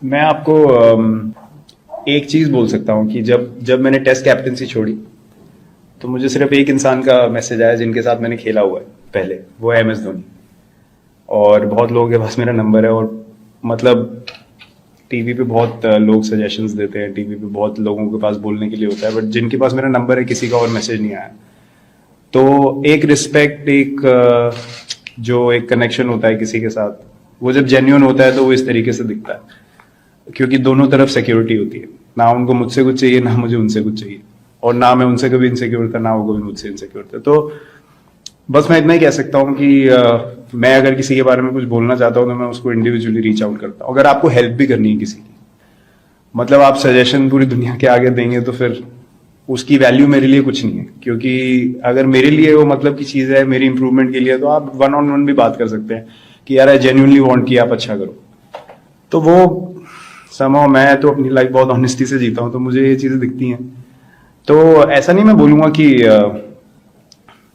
मैं आपको एक चीज बोल सकता हूँ कि जब जब मैंने टेस्ट कैप्टनसी छोड़ी तो मुझे सिर्फ एक इंसान का मैसेज आया जिनके साथ मैंने खेला हुआ है पहले, वो है MS धोनी। और बहुत लोगों के पास मेरा नंबर है और मतलब टीवी पे बहुत लोग सजेशंस देते हैं, टीवी पे बहुत लोगों के पास बोलने के लिए होता है, बट जिनके पास मेरा नंबर है किसी का और मैसेज नहीं आया। तो एक रिस्पेक्ट, एक जो एक कनेक्शन होता है किसी के साथ, वो जब जेन्युइन होता है तो वो इस तरीके से दिखता है, क्योंकि दोनों तरफ सिक्योरिटी होती है। ना उनको मुझसे कुछ चाहिए, ना मुझे उनसे कुछ चाहिए, और ना मैं उनसे कभी इनसिक्योर था, ना वो कभी मुझसे इनसिक्योर था। तो बस मैं इतना ही कह सकता हूँ कि मैं अगर किसी के बारे में कुछ बोलना चाहता हूँ तो मैं उसको इंडिविजुअली रीच आउट करता हूँ। अगर आपको हेल्प भी करनी है किसी की, मतलब आप सजेशन पूरी दुनिया के आगे देंगे तो फिर उसकी वैल्यू मेरे लिए कुछ नहीं है, क्योंकि अगर मेरे लिए वो मतलब की चीज़ है मेरी इंप्रूवमेंट के लिए, तो आप 1-on-1 भी बात कर सकते हैं कि यार आई जेन्युइनली वांट कि आप अच्छा करो। तो वो समहाउ मैं तो अपनी लाइफ बहुत ऑनेस्टी से जीता हूँ, तो मुझे ये चीज़ें दिखती हैं। तो ऐसा नहीं मैं बोलूँगा कि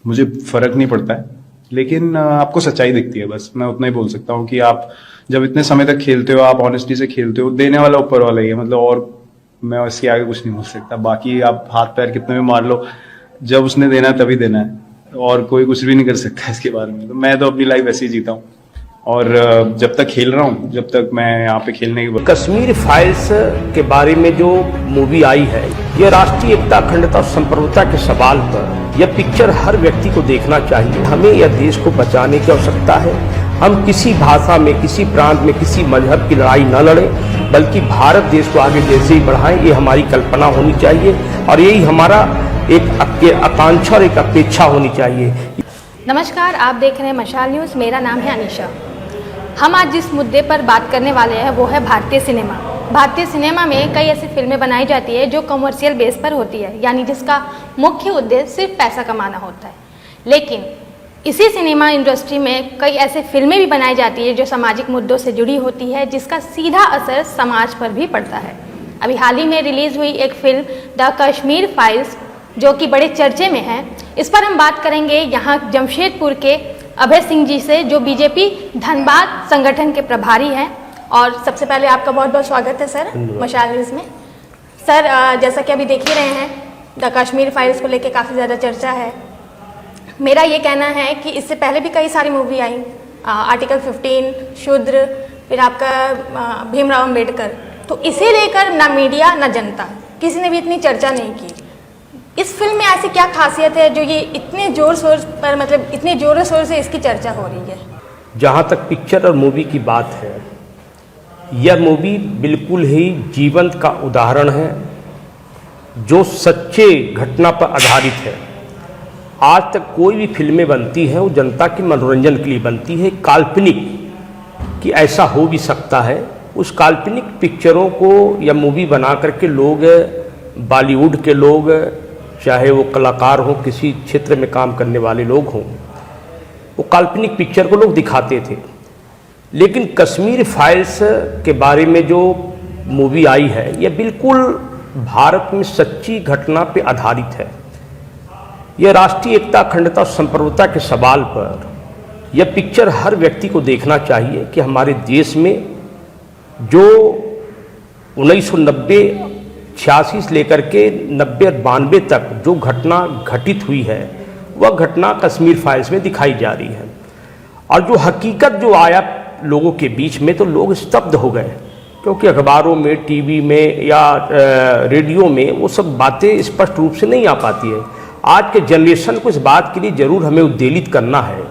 मुझे फर्क नहीं पड़ता है, लेकिन आपको सच्चाई दिखती है, बस मैं उतना ही बोल सकता हूँ कि आप जब इतने समय तक खेलते हो, आप ऑनेस्टी से खेलते हो, देने वाला ऊपर वाला ही है, मतलब और मैं इसके आगे कुछ नहीं बोल सकता। बाकी आप हाथ पैर कितने भी मार लो, जब उसने देना है तभी देना है, और कोई कुछ भी नहीं कर सकता इसके बारे में। तो मैं तो अपनी लाइफ ऐसे ही जीता हूँ, और जब तक खेल रहा हूँ, जब तक मैं यहाँ पे खेलने के बाद। कश्मीर फाइल्स के बारे में जो मूवी आई है, यह राष्ट्रीय एकता, अखंडता और संप्रभुता के सवाल पर यह पिक्चर हर व्यक्ति को देखना चाहिए। हमें यह देश को बचाने की आवश्यकता है। हम किसी भाषा में, किसी प्रांत में, किसी मजहब की लड़ाई न लड़ें, बल्कि भारत देश को आगे जैसे ही बढ़ाएं, ये हमारी कल्पना होनी चाहिए और यही हमारा एक आकांक्षा और एक अपेक्षा होनी चाहिए। नमस्कार, आप देख रहे हैं मशाल न्यूज़। मेरा नाम है अनीशा। हम आज जिस मुद्दे पर बात करने वाले हैं वो है भारतीय सिनेमा। भारतीय सिनेमा में कई ऐसी फिल्में बनाई जाती है जो कमर्शियल बेस पर होती है, यानी जिसका मुख्य उद्देश्य सिर्फ पैसा कमाना होता है। लेकिन इसी सिनेमा इंडस्ट्री में कई ऐसे फिल्में भी बनाई जाती है जो सामाजिक मुद्दों से जुड़ी होती है, जिसका सीधा असर समाज पर भी पड़ता है। अभी हाल ही में रिलीज़ हुई एक फिल्म द कश्मीर फाइल्स, जो कि बड़े चर्चे में है, इस पर हम बात करेंगे यहाँ जमशेदपुर के अभय सिंह जी से, जो बीजेपी धनबाद संगठन के प्रभारी हैं। और सबसे पहले आपका बहुत बहुत स्वागत है सर मशाल न्यूज़ में। सर, जैसा कि अभी देख ही रहे हैं, द कश्मीर फाइल्स को लेके काफ़ी ज़्यादा चर्चा है। मेरा ये कहना है कि इससे पहले भी कई सारी मूवी आई, आर्टिकल 15, शूद्र, फिर आपका भीमराव अम्बेडकर, तो इसे लेकर ना मीडिया ना जनता किसी ने भी इतनी चर्चा नहीं की। इस फिल्म में ऐसी क्या खासियत है जो ये इतने जोर शोर पर, मतलब इतने जोरों शोर से इसकी चर्चा हो रही है? जहाँ तक पिक्चर और मूवी की बात है, यह मूवी बिल्कुल ही जीवंत का उदाहरण है जो सच्चे घटना पर आधारित है। आज तक कोई भी फिल्में बनती हैं वो जनता के मनोरंजन के लिए बनती है, काल्पनिक कि ऐसा हो भी सकता है। उस काल्पनिक पिक्चरों को या मूवी बना करके लोग, बॉलीवुड के लोग, चाहे वो कलाकार हों, किसी क्षेत्र में काम करने वाले लोग हों, वो काल्पनिक पिक्चर को लोग दिखाते थे। लेकिन कश्मीर फाइल्स के बारे में जो मूवी आई है, यह बिल्कुल भारत में सच्ची घटना पे आधारित है। यह राष्ट्रीय एकता, अखंडता और संप्रभुता के सवाल पर यह पिक्चर हर व्यक्ति को देखना चाहिए कि हमारे देश में जो 1990-86 से लेकर के 90-92 तक जो घटना घटित हुई है, वह घटना कश्मीर फाइल्स में दिखाई जा रही है। और जो हकीकत जो आया लोगों के बीच में, तो लोग स्तब्ध हो गए, क्योंकि अखबारों में, टीवी में या रेडियो में वो सब बातें स्पष्ट रूप से नहीं आ पाती है। आज के जनरेशन को इस बात के लिए ज़रूर हमें उद्वेलित करना है,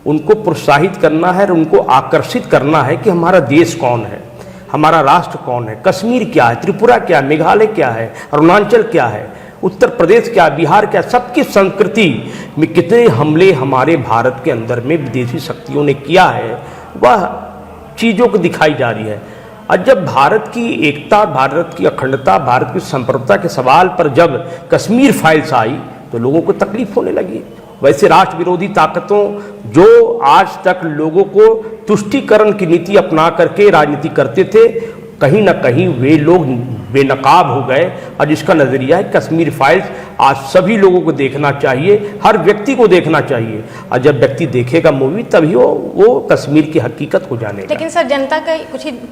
उनको प्रोत्साहित करना है और उनको आकर्षित करना है कि हमारा देश कौन है, हमारा राष्ट्र कौन है, कश्मीर क्या है, त्रिपुरा क्या है, मेघालय क्या है, अरुणाचल क्या है, उत्तर प्रदेश क्या है, बिहार क्या है। सबकी संस्कृति में कितने हमले हमारे भारत के अंदर में विदेशी शक्तियों ने किया है, वह चीज़ों को दिखाई जा रही है। और जब भारत की एकता, भारत की अखंडता, भारत की संप्रभुता के सवाल पर जब कश्मीर फाइल्स आई तो लोगों को तकलीफ होने लगी। वैसे राष्ट्र विरोधी ताकतों जो आज तक लोगों को तुष्टीकरण की नीति अपना करके राजनीति करते थे, कहीं ना कहीं वे लोग बेनकाब हो गए और जिसका नज़रिया है कश्मीर फाइल्स आज सभी लोगों को देखना चाहिए, हर व्यक्ति को देखना चाहिए, और जब व्यक्ति देखेगा मूवी तभी वो कश्मीर की हकीकत को जानेगा। लेकिन सर जनता का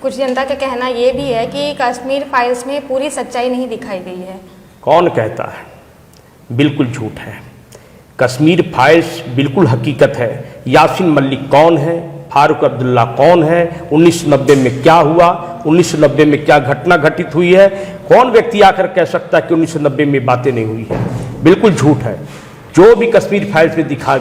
कुछ जनता का कहना ये भी है कि कश्मीर फाइल्स में पूरी सच्चाई नहीं दिखाई गई है। कौन कहता है? बिल्कुल झूठ है। कश्मीर फाइल्स बिल्कुल हकीकत है। यासीन मलिक कौन है, फारूक अब्दुल्ला कौन है, 1990 में क्या हुआ, 1990 में क्या घटना घटित हुई है, कौन व्यक्ति आकर कह सकता है कि 1990 में बातें नहीं हुई है? बिल्कुल झूठ है। जो भी कश्मीर फाइल्स में दिखाई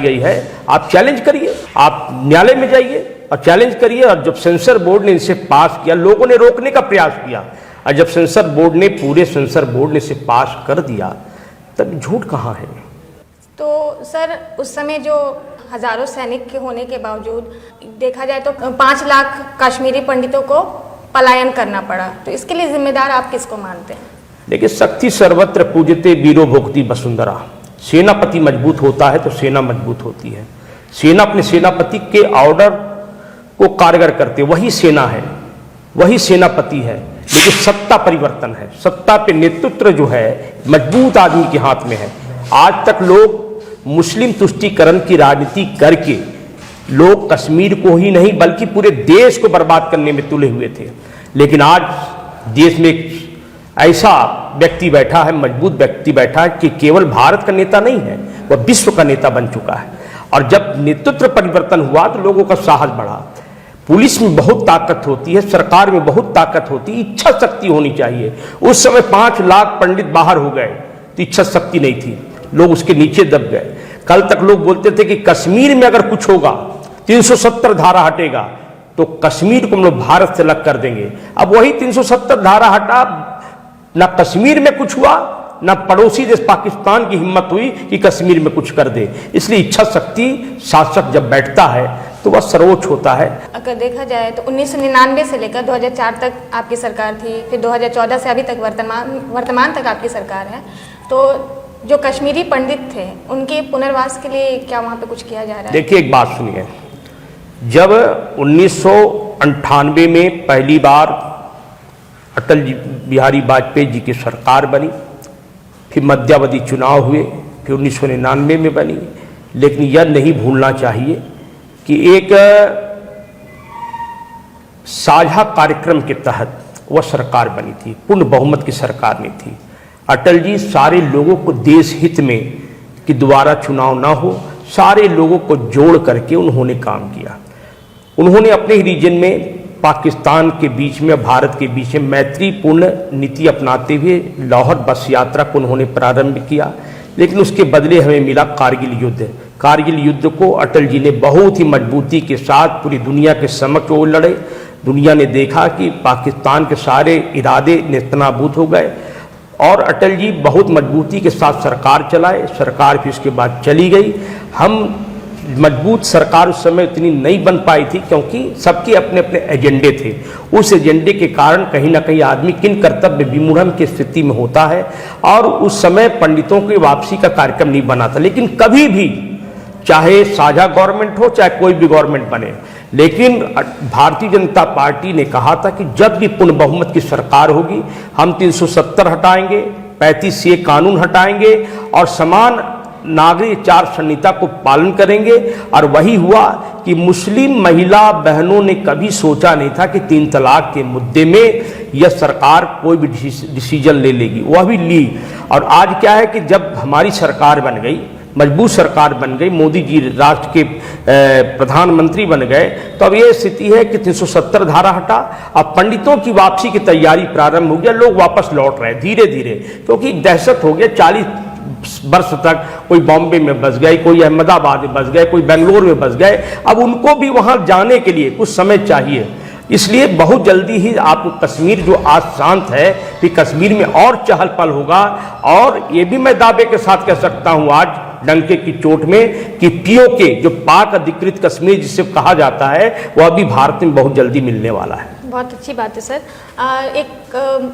गई है, आप चैलेंज करिए, आप न्यायालय में जाइए और चैलेंज करिए। और जब सेंसर बोर्ड ने इसे पास किया, लोगों ने रोकने का प्रयास किया, और जब पूरे सेंसर बोर्ड ने इसे पास कर दिया, तब झूठ कहाँ है? तो सर उस समय जो हजारों सैनिक के होने के बावजूद देखा जाए तो 5 लाख कश्मीरी पंडितों को पलायन करना पड़ा, तो इसके लिए जिम्मेदार आप किसको मानते हैं? देखिए, शक्ति सर्वत्र पूजते वीरो भोक्ति वसुंधरा। सेनापति मजबूत होता है तो सेना मजबूत होती है। सेना अपने सेनापति के ऑर्डर को कारगर करते, वही सेना है, वही सेनापति है। लेकिन सत्ता परिवर्तन है, सत्ता पे नेतृत्व जो है मजबूत आदमी के हाथ में है। आज तक लोग मुस्लिम तुष्टीकरण की राजनीति करके लोग कश्मीर को ही नहीं बल्कि पूरे देश को बर्बाद करने में तुले हुए थे। लेकिन आज देश में एक ऐसा व्यक्ति बैठा है, मजबूत व्यक्ति बैठा है कि केवल भारत का नेता नहीं है, वह विश्व का नेता बन चुका है। और जब नेतृत्व परिवर्तन हुआ तो लोगों का साहस बढ़ा। पुलिस में बहुत ताकत होती है, सरकार में बहुत ताकत होती है, इच्छा शक्ति होनी चाहिए। उस समय 5 लाख पंडित बाहर हो गए तो इच्छा शक्ति नहीं थी, लोग उसके नीचे दब गए। कल तक लोग बोलते थे कि कश्मीर में अगर कुछ होगा, 370 धारा हटेगा तो कश्मीर को हम लोग भारत से अलग कर देंगे। अब वही 370 धारा हटा, ना कश्मीर में कुछ हुआ, ना पड़ोसी देश पाकिस्तान की हिम्मत हुई कि कश्मीर में कुछ कर दे। इसलिए इच्छा शक्ति शासक जब बैठता है तो वह सर्वोच्च होता है। अगर देखा जाए तो 1999 से लेकर 2004 तक आपकी सरकार थी, फिर 2014 से अभी तक वर्तमान तक आपकी सरकार है। तो जो कश्मीरी पंडित थे उनके पुनर्वास के लिए क्या वहाँ पे कुछ किया जा रहा है? देखिए, एक बात सुनिए, जब 1998 में पहली बार अटल बिहारी वाजपेयी जी की सरकार बनी, फिर मध्यावधि चुनाव हुए, फिर 1999 में बनी, लेकिन यह नहीं भूलना चाहिए कि एक साझा कार्यक्रम के तहत वह सरकार बनी थी, पूर्ण बहुमत की सरकार नहीं थी। अटल जी सारे लोगों को देश हित में कि दोबारा चुनाव ना हो, सारे लोगों को जोड़ करके उन्होंने काम किया। उन्होंने अपने ही रीजन में पाकिस्तान के बीच में, भारत के बीच में मैत्रीपूर्ण नीति अपनाते हुए लाहौर बस यात्रा को उन्होंने प्रारंभ किया। लेकिन उसके बदले हमें मिला कारगिल युद्ध। कारगिल युद्ध को अटल जी ने बहुत ही मजबूती के साथ पूरी दुनिया के समक्ष वो लड़े। दुनिया ने देखा कि पाकिस्तान के सारे इरादे नेस्तनाबूद हो गए और अटल जी बहुत मजबूती के साथ सरकार चलाए। सरकार फिर इसके बाद चली गई। हम मजबूत सरकार उस समय इतनी नहीं बन पाई थी क्योंकि सबके अपने अपने एजेंडे थे। उस एजेंडे के कारण कहीं ना कहीं आदमी किन कर्तव्य विमूढ़ की स्थिति में होता है और उस समय पंडितों की वापसी का कार्यक्रम नहीं बना था। लेकिन कभी भी, चाहे साझा गवर्नमेंट हो चाहे कोई भी गवर्नमेंट बने, लेकिन भारतीय जनता पार्टी ने कहा था कि जब भी पूर्ण बहुमत की सरकार होगी हम 370 हटाएंगे, 35 कानून हटाएंगे और समान नागरिक आचार संहिता को पालन करेंगे। और वही हुआ कि मुस्लिम महिला बहनों ने कभी सोचा नहीं था कि 3 तलाक के मुद्दे में यह सरकार कोई भी डिसीजन ले लेगी, वह भी ली। और आज क्या है कि जब हमारी सरकार बन गई, मजबूत सरकार बन गई, मोदी जी राष्ट्र के प्रधानमंत्री बन गए, तो अब ये स्थिति है कि 370 धारा हटा, अब पंडितों की वापसी की तैयारी प्रारंभ हो गया। लोग वापस लौट रहे धीरे धीरे, क्योंकि दहशत हो गया। 40 वर्ष तक कोई बॉम्बे में बस गए, कोई अहमदाबाद में बस गए, कोई बेंगलोर में बस गए। अब उनको भी वहां जाने के लिए कुछ समय चाहिए। इसलिए बहुत जल्दी ही आपको कश्मीर जो आज शांत है, फिर कश्मीर में और चहल पहल होगा। और ये भी मैं दावे के साथ कह सकता हूं आज डंके की चोट में कि पीओके जो पाक अधिकृत कश्मीर जिसे कहा जाता है, वह भी भारत में बहुत जल्दी मिलने वाला है। बहुत अच्छी बात है सर।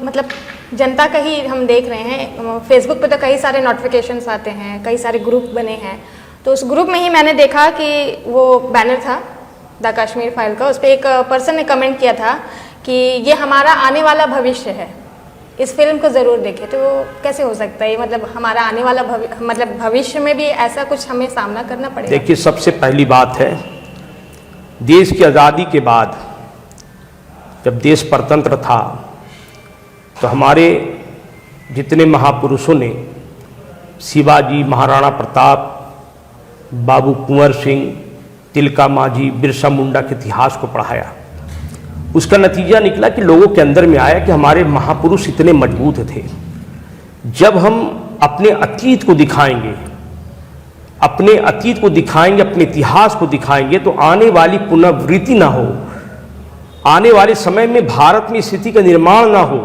मतलब जनता का ही हम देख रहे हैं, फेसबुक पे तो कई सारे नोटिफिकेशंस आते हैं, कई सारे ग्रुप बने हैं। तो उस ग्रुप में ही मैंने देखा कि वो बैनर था द कश्मीर फाइल का, उस पर एक पर्सन ने कमेंट किया था कि ये हमारा आने वाला भविष्य है, इस फिल्म को ज़रूर देखें, तो कैसे हो सकता है? मतलब हमारा आने वाला भविष्य में भी ऐसा कुछ हमें सामना करना पड़ेगा? देखिए, सबसे पहली बात है, देश की आज़ादी के बाद जब देश परतंत्र था तो हमारे जितने महापुरुषों ने शिवाजी, महाराणा प्रताप, बाबू कुंवर सिंह, तिलका मांझी, बिरसा मुंडा के इतिहास को पढ़ाया। उसका नतीजा निकला कि लोगों के अंदर में आया कि हमारे महापुरुष इतने मजबूत थे। जब हम अपने अतीत को दिखाएंगे, अपने इतिहास को दिखाएंगे, तो आने वाली पुनरावृत्ति ना हो, आने वाले समय में भारत में स्थिति का निर्माण ना हो।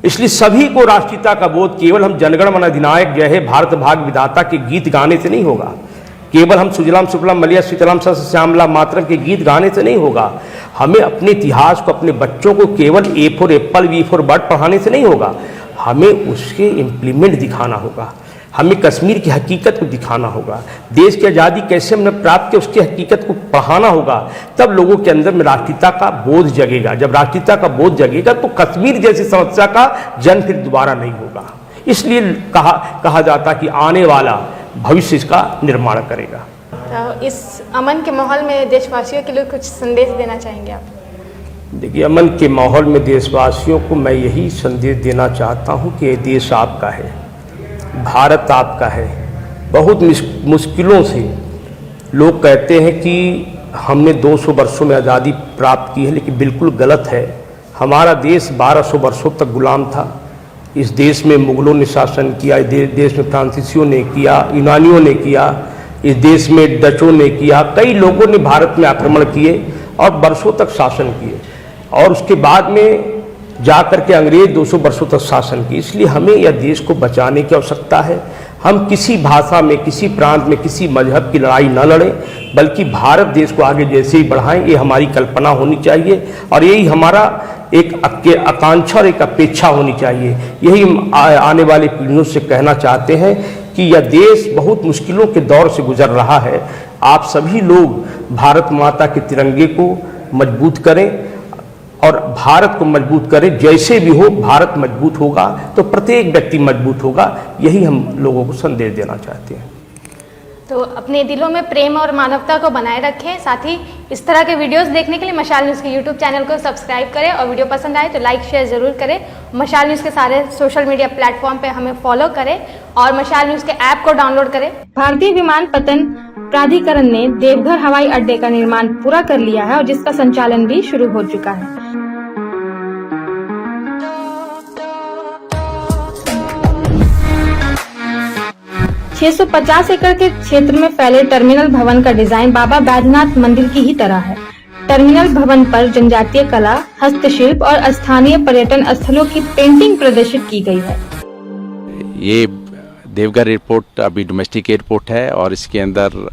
इसलिए सभी को राष्ट्रीयता का बोध केवल हम जनगण मन अधिनायक जय हे भारत भाग्य विधाता के गीत गाने से नहीं होगा, केवल हम सुजलाम सुफलाम मलया शीतलाम सस्य श्यामला मातरम के गीत गाने से नहीं होगा। हमें अपने इतिहास को, अपने बच्चों को केवल A for apple, B for bird पढ़ाने से नहीं होगा, हमें उसके इम्प्लीमेंट दिखाना होगा, हमें कश्मीर की हकीकत को दिखाना होगा, देश की आज़ादी कैसे हमने प्राप्त की उसकी हकीकत को पढ़ाना होगा। तब लोगों के अंदर में राष्ट्रीयता का बोध जगेगा। जब राष्ट्रीयता का बोध जगेगा तो कश्मीर जैसी समस्या का जन्म फिर दोबारा नहीं होगा। इसलिए कहा जाता कि आने वाला भविष्य इसका निर्माण करेगा। तो इस अमन के माहौल में देशवासियों के लिए कुछ संदेश देना चाहेंगे आप? देखिए, अमन के माहौल में देशवासियों को मैं यही संदेश देना चाहता हूँ कि ये देश आपका है, भारत आपका है। बहुत मुश्किलों से लोग कहते हैं कि हमने 200 वर्षों में आज़ादी प्राप्त की है, लेकिन बिल्कुल गलत है। हमारा देश 1200 वर्षों तक गुलाम था। इस देश में मुगलों ने शासन किया, इस देश में फ्रांसीसियों ने किया, यूनानियों ने किया, इस देश में डचों ने किया, कई लोगों ने भारत में आक्रमण किए और वर्षों तक शासन किए, और उसके बाद में जाकर के अंग्रेज 200 वर्षों तक शासन किए। इसलिए हमें यह देश को बचाने की आवश्यकता है। हम किसी भाषा में, किसी प्रांत में, किसी मजहब की लड़ाई न लड़ें, बल्कि भारत देश को आगे जैसे ही बढ़ाएं, ये हमारी कल्पना होनी चाहिए और यही हमारा एक आकांक्षा और एक अपेक्षा होनी चाहिए। यही हम आने वाली पीढ़ियों से कहना चाहते हैं कि यह देश बहुत मुश्किलों के दौर से गुजर रहा है। आप सभी लोग भारत माता के तिरंगे को मजबूत करें और भारत को मजबूत करें। जैसे भी हो, भारत मजबूत होगा तो प्रत्येक व्यक्ति मजबूत होगा। यही हम लोगों को संदेश देना चाहते हैं। तो अपने दिलों में प्रेम और मानवता को बनाए रखें। साथ ही इस तरह के वीडियोस देखने के लिए मशाल न्यूज़ के यूट्यूब चैनल को सब्सक्राइब करें और वीडियो पसंद आए तो लाइक शेयर ज़रूर करें। मशाल न्यूज़ के सारे सोशल मीडिया प्लेटफॉर्म पे हमें फॉलो करें और मशाल न्यूज़ के ऐप को डाउनलोड करें। भारतीय विमानपत्तन प्राधिकरण ने देवघर हवाई अड्डे का निर्माण पूरा कर लिया है और जिसका संचालन भी शुरू हो चुका है। छह 650 एकड़ के क्षेत्र में फैले टर्मिनल भवन का डिजाइन बाबा बैद्यनाथ मंदिर की ही तरह है। टर्मिनल भवन पर जनजातीय कला, हस्तशिल्प और स्थानीय पर्यटन स्थलों की पेंटिंग प्रदर्शित की गई है। ये देवघर एयरपोर्ट अभी डोमेस्टिक एयरपोर्ट है और इसके अंदर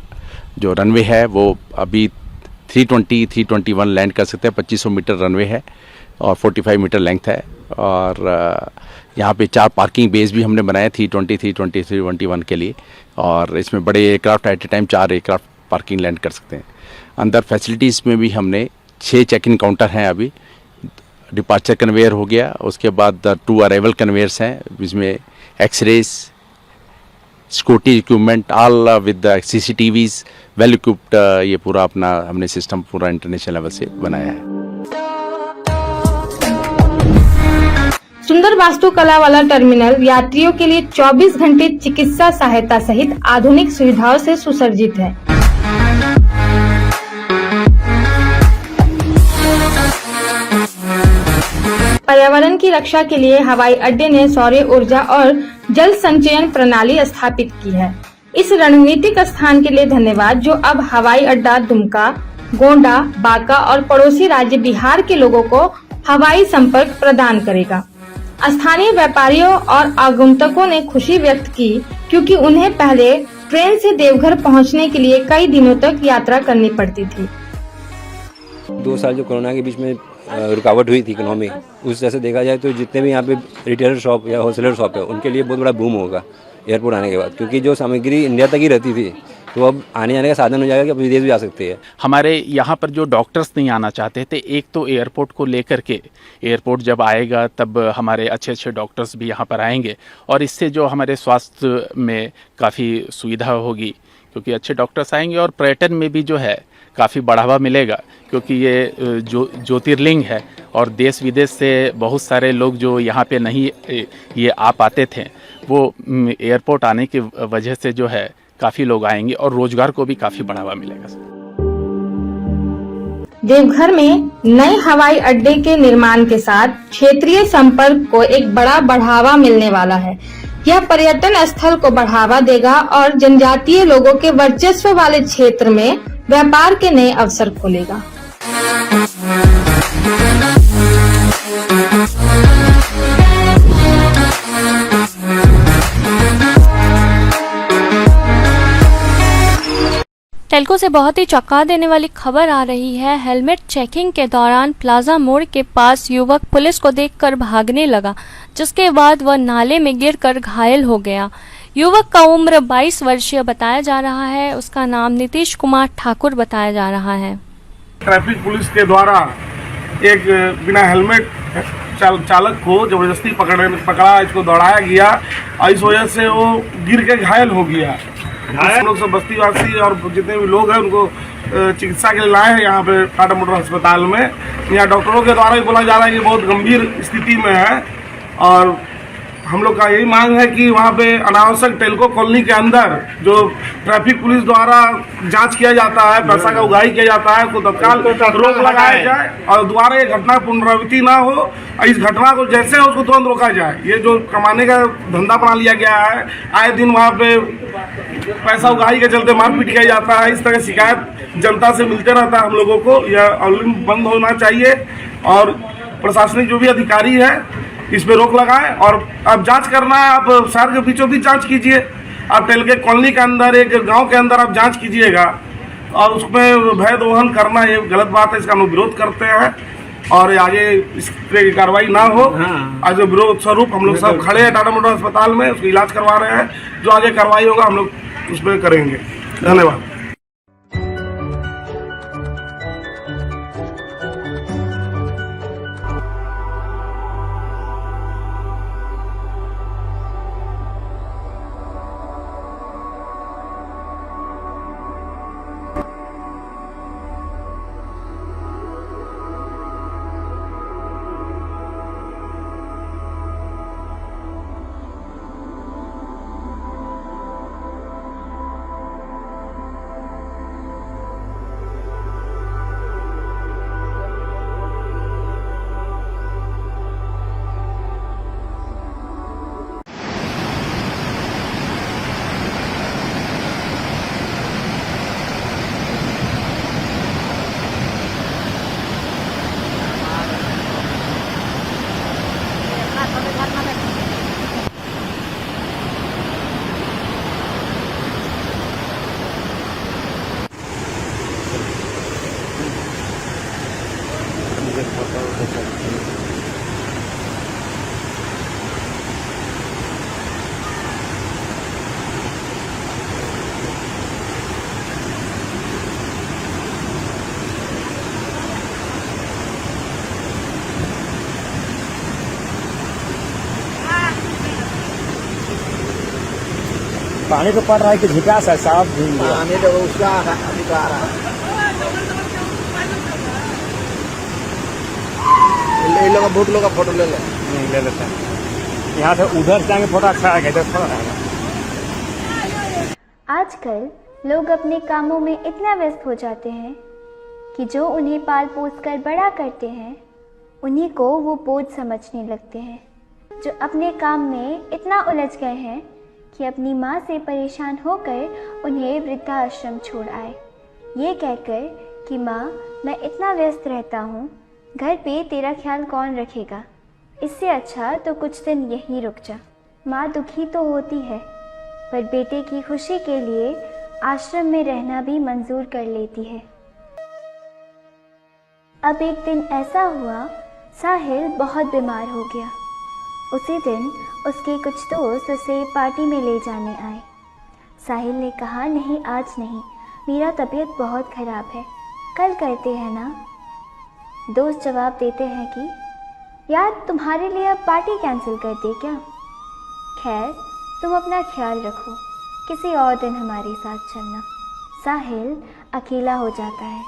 जो रनवे है वो अभी 321 लैंड कर सकते हैं। 2500 मीटर रनवे है और 45 मीटर लेंथ है और यहाँ पे 4 पार्किंग बेस भी हमने बनाए 320, 320, 321 के लिए और इसमें बड़े aircraft at a time 4 aircraft parking land कर सकते हैं। अंदर फैसिलिटीज़ में भी हमने 6 चेक इन काउंटर हैं। अभी डिपार्चर कन्वेयर हो गया, उसके बाद 2 अराइवल कन्वेयर्स हैं जिसमें x-rays, security equipment all with CCTVs well equipped. ये पूरा अपना हमने सिस्टम पूरा इंटरनेशनल लेवल से बनाया है। सुंदर वास्तुकला वाला टर्मिनल यात्रियों के लिए 24 घंटे चिकित्सा सहायता सहित आधुनिक सुविधाओं से सुसज्जित है। पर्यावरण की रक्षा के लिए हवाई अड्डे ने सौर ऊर्जा और जल संचयन प्रणाली स्थापित की है। इस रणनीतिक स्थान के लिए धन्यवाद जो अब हवाई अड्डा दुमका, गोंडा, बांका और पड़ोसी राज्य बिहार के लोगों को हवाई संपर्क प्रदान करेगा। स्थानीय व्यापारियों और आगंतुकों ने खुशी व्यक्त की क्योंकि उन्हें पहले ट्रेन से देवघर पहुंचने के लिए कई दिनों तक यात्रा करनी पड़ती थी। 2 साल जो कोरोना के बीच में रुकावट हुई थी इकोनॉमी, उस तरह से देखा जाए तो जितने भी यहाँ पे रिटेलर शॉप या होलसेलर शॉप है उनके लिए बहुत बड़ा बूम होगा एयरपोर्ट आने के बाद, क्योंकि जो सामग्री इंडिया तक ही रहती थी तो अब आने जाने का साधन हो जाएगा कि अब विदेश भी जा सकते हैं। हमारे यहाँ पर जो डॉक्टर्स नहीं आना चाहते थे, एक तो एयरपोर्ट को लेकर के, एयरपोर्ट जब आएगा तब हमारे अच्छे अच्छे डॉक्टर्स भी यहाँ पर आएंगे और इससे जो हमारे स्वास्थ्य में काफ़ी सुविधा होगी, क्योंकि अच्छे डॉक्टर्स आएंगे और पर्यटन में भी जो है काफ़ी बढ़ावा मिलेगा, क्योंकि ये जो ज्योतिर्लिंग है और देश विदेश से बहुत सारे लोग जो यहाँ पे नहीं ये आ पाते थे, वो एयरपोर्ट आने की वजह से जो है काफ़ी लोग आएंगे और रोजगार को भी काफ़ी बढ़ावा मिलेगा। देवघर में नए हवाई अड्डे के निर्माण के साथ क्षेत्रीय संपर्क को एक बड़ा बढ़ावा मिलने वाला है। यह पर्यटन स्थल को बढ़ावा देगा और जनजातीय लोगों के वर्चस्व वाले क्षेत्र में व्यापार के नए अवसर खोलेगा। तेलुगु से बहुत ही चौंका देने वाली खबर आ रही है। हेलमेट चेकिंग के दौरान प्लाजा मोड़ के पास युवक पुलिस को देखकर भागने लगा, जिसके बाद वह नाले में गिरकर घायल हो गया। युवक का उम्र 22 वर्षीय बताया जा रहा है। उसका नाम नीतीश कुमार ठाकुर बताया जा रहा है। ट्रैफिक पुलिस के द्वारा एक बिना हेलमेट चालक को जबरदस्ती पकड़ा, इसको दौड़ाया गया और इस वजह से वो गिर के घायल हो गया। हम लोग सब बस्तीवासी और जितने भी लोग हैं उनको चिकित्सा के लिए लाए हैं यहाँ पे टाटा मोटर अस्पताल में। यहाँ डॉक्टरों के द्वारा भी बोला जा रहा है कि बहुत गंभीर स्थिति में है और हम लोग का यही मांग है कि वहाँ पे अनावश्यक टेल्को कॉलोनी के अंदर जो ट्रैफिक पुलिस द्वारा जांच किया जाता है, पैसा का उगाही किया जाता है, उसको तत्काल रोक लगाया जाए और दोबारा ये घटना पुनरावृत्ति ना हो। इस घटना को जैसे है उसको तुरंत रोका जाए। ये जो कमाने का धंधा बना लिया गया है, आए दिन वहाँ पे पैसा उगाही के चलते मारपीट किया जाता है, इस तरह शिकायत जनता से मिलते रहता है हम लोगों को। यह ऑलरेडी बंद होना चाहिए और प्रशासनिक जो भी अधिकारी है इस पे रोक लगाए और अब जांच करना है। आप शहर के बीचों बीच जांच कीजिए, आप टेलके कॉलोनी के अंदर एक गांव के अंदर आप जांच कीजिएगा और उसमें भय दोहन करना ये गलत बात है। इसका हम विरोध करते हैं और आगे इस तरह की कार्रवाई ना हो। आज विरोध स्वरूप हम लोग सब खड़े हैं टाटा मोटर अस्पताल में, उसको इलाज करवा रहे हैं। जो आगे कार्रवाई होगा हम लोग उस पर करेंगे। धन्यवाद। पानी तो पड़ रहा है कि झिकास है साफ पानी तो उसका अधिकार है। ये लोग बहुत लोग का फोटो ले ले लेते हैं। यहाँ से उधर जाएंगे फोटो अच्छा आएगा, इधर थोड़ा आएगा। आजकल लोग अपने कामों में इतना व्यस्त हो जाते हैं कि जो उन्हें पाल पोस कर बड़ा करते हैं उन्हीं को वो बोझ समझने लगते हैं। जो अपने काम में इतना उलझ गए हैं कि अपनी माँ से परेशान होकर उन्हें वृद्धाश्रम छोड़ आए, ये कहकर कि माँ मैं इतना व्यस्त रहता हूँ, घर पे तेरा ख्याल कौन रखेगा, इससे अच्छा तो कुछ दिन यहीं रुक जा। माँ दुखी तो होती है पर बेटे की खुशी के लिए आश्रम में रहना भी मंजूर कर लेती है। अब एक दिन ऐसा हुआ, साहिल बहुत बीमार हो गया। उसी दिन उसके कुछ दोस्त उसे पार्टी में ले जाने आए। साहिल ने कहा, नहीं आज नहीं, मेरा तबीयत बहुत ख़राब है, कल करते हैं ना। दोस्त जवाब देते हैं कि यार तुम्हारे लिए अब पार्टी कैंसिल कर दे क्या। खैर तुम अपना ख्याल रखो, किसी और दिन हमारे साथ चलना। साहिल अकेला हो जाता है,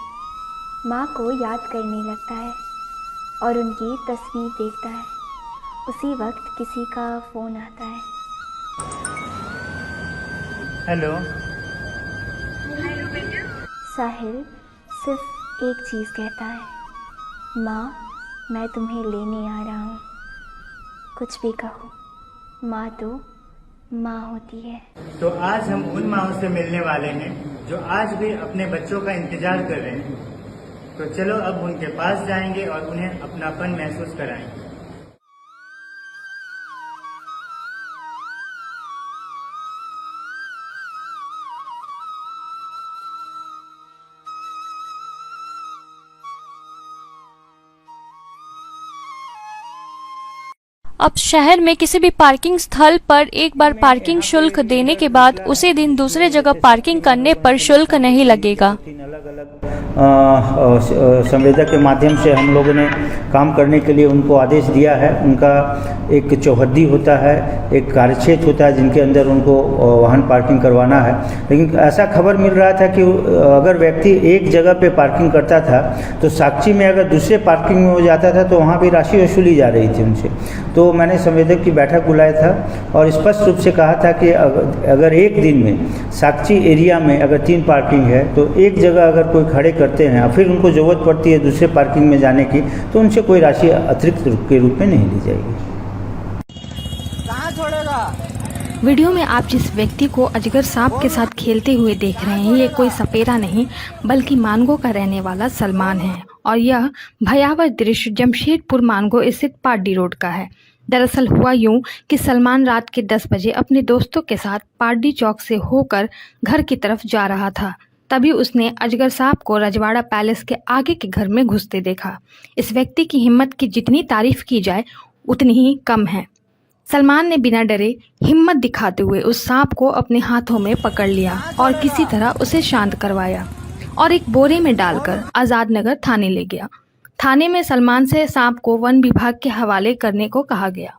माँ को याद करने लगता है और उनकी तस्वीर देखता है। उसी वक्त किसी का फ़ोन आता है। हेलो। साहिल सिर्फ एक चीज़ कहता है, माँ मैं तुम्हें लेने आ रहा हूँ। कुछ भी कहो, माँ तो माँ होती है। तो आज हम उन माँओं से मिलने वाले हैं जो आज भी अपने बच्चों का इंतजार कर रहे हैं। तो चलो अब उनके पास जाएंगे और उन्हें अपनापन महसूस कराएंगे। अब शहर में किसी भी पार्किंग स्थल पर एक बार पार्किंग शुल्क देने के बाद उसी दिन दूसरे जगह पार्किंग करने पर शुल्क नहीं लगेगा। अलग अलग संवेदक के माध्यम से हम लोगों ने काम करने के लिए उनको आदेश दिया है। उनका एक चौहद्दी होता है, एक कार्यक्षेत्र होता है जिनके अंदर उनको वाहन पार्किंग करवाना है। लेकिन ऐसा खबर मिल रहा था कि अगर व्यक्ति एक जगह पे पार्किंग करता था तो साक्षी में अगर दूसरे पार्किंग में हो जाता था तो वहाँ भी राशि वसूली जा रही थी उनसे। तो मैंने संवेदक की बैठक बुलाया था और स्पष्ट रूप से कहा था कि अगर एक दिन में साक्षी एरिया में अगर 3 पार्किंग है तो एक जगह अगर कोई खड़े करते हैं फिर उनको ज़रूरत पड़ती है दूसरे पार्किंग में जाने की तो उनसे कोई राशि अतिरिक्त के रूप में नहीं ली जाएगी। कहाँ छोड़ेगा? वीडियो में आप जिस व्यक्ति को अजगर सांप के साथ खेलते हुए देख रहे हैं, ये कोई सपेरा नहीं बल्कि मानगो का रहने वाला सलमान है और यह भयावह दृश्य जमशेदपुर मानगो स्थित पार्डी रोड का है। दरअसल हुआ यूं कि सलमान रात के 10 बजे अपने दोस्तों के साथ पार्डी चौक से होकर घर की तरफ जा रहा था। तभी उसने अजगर सांप को रजवाड़ा पैलेस के आगे के घर में घुसते देखा। इस व्यक्ति की हिम्मत की जितनी तारीफ की जाए उतनी ही कम है। सलमान ने बिना डरे हिम्मत दिखाते हुए उस सांप को अपने हाथों में पकड़ लिया और किसी तरह उसे शांत करवाया और एक बोरे में डालकर आज़ाद नगर थाने ले गया। थाने में सलमान से सांप को वन विभाग के हवाले करने को कहा गया।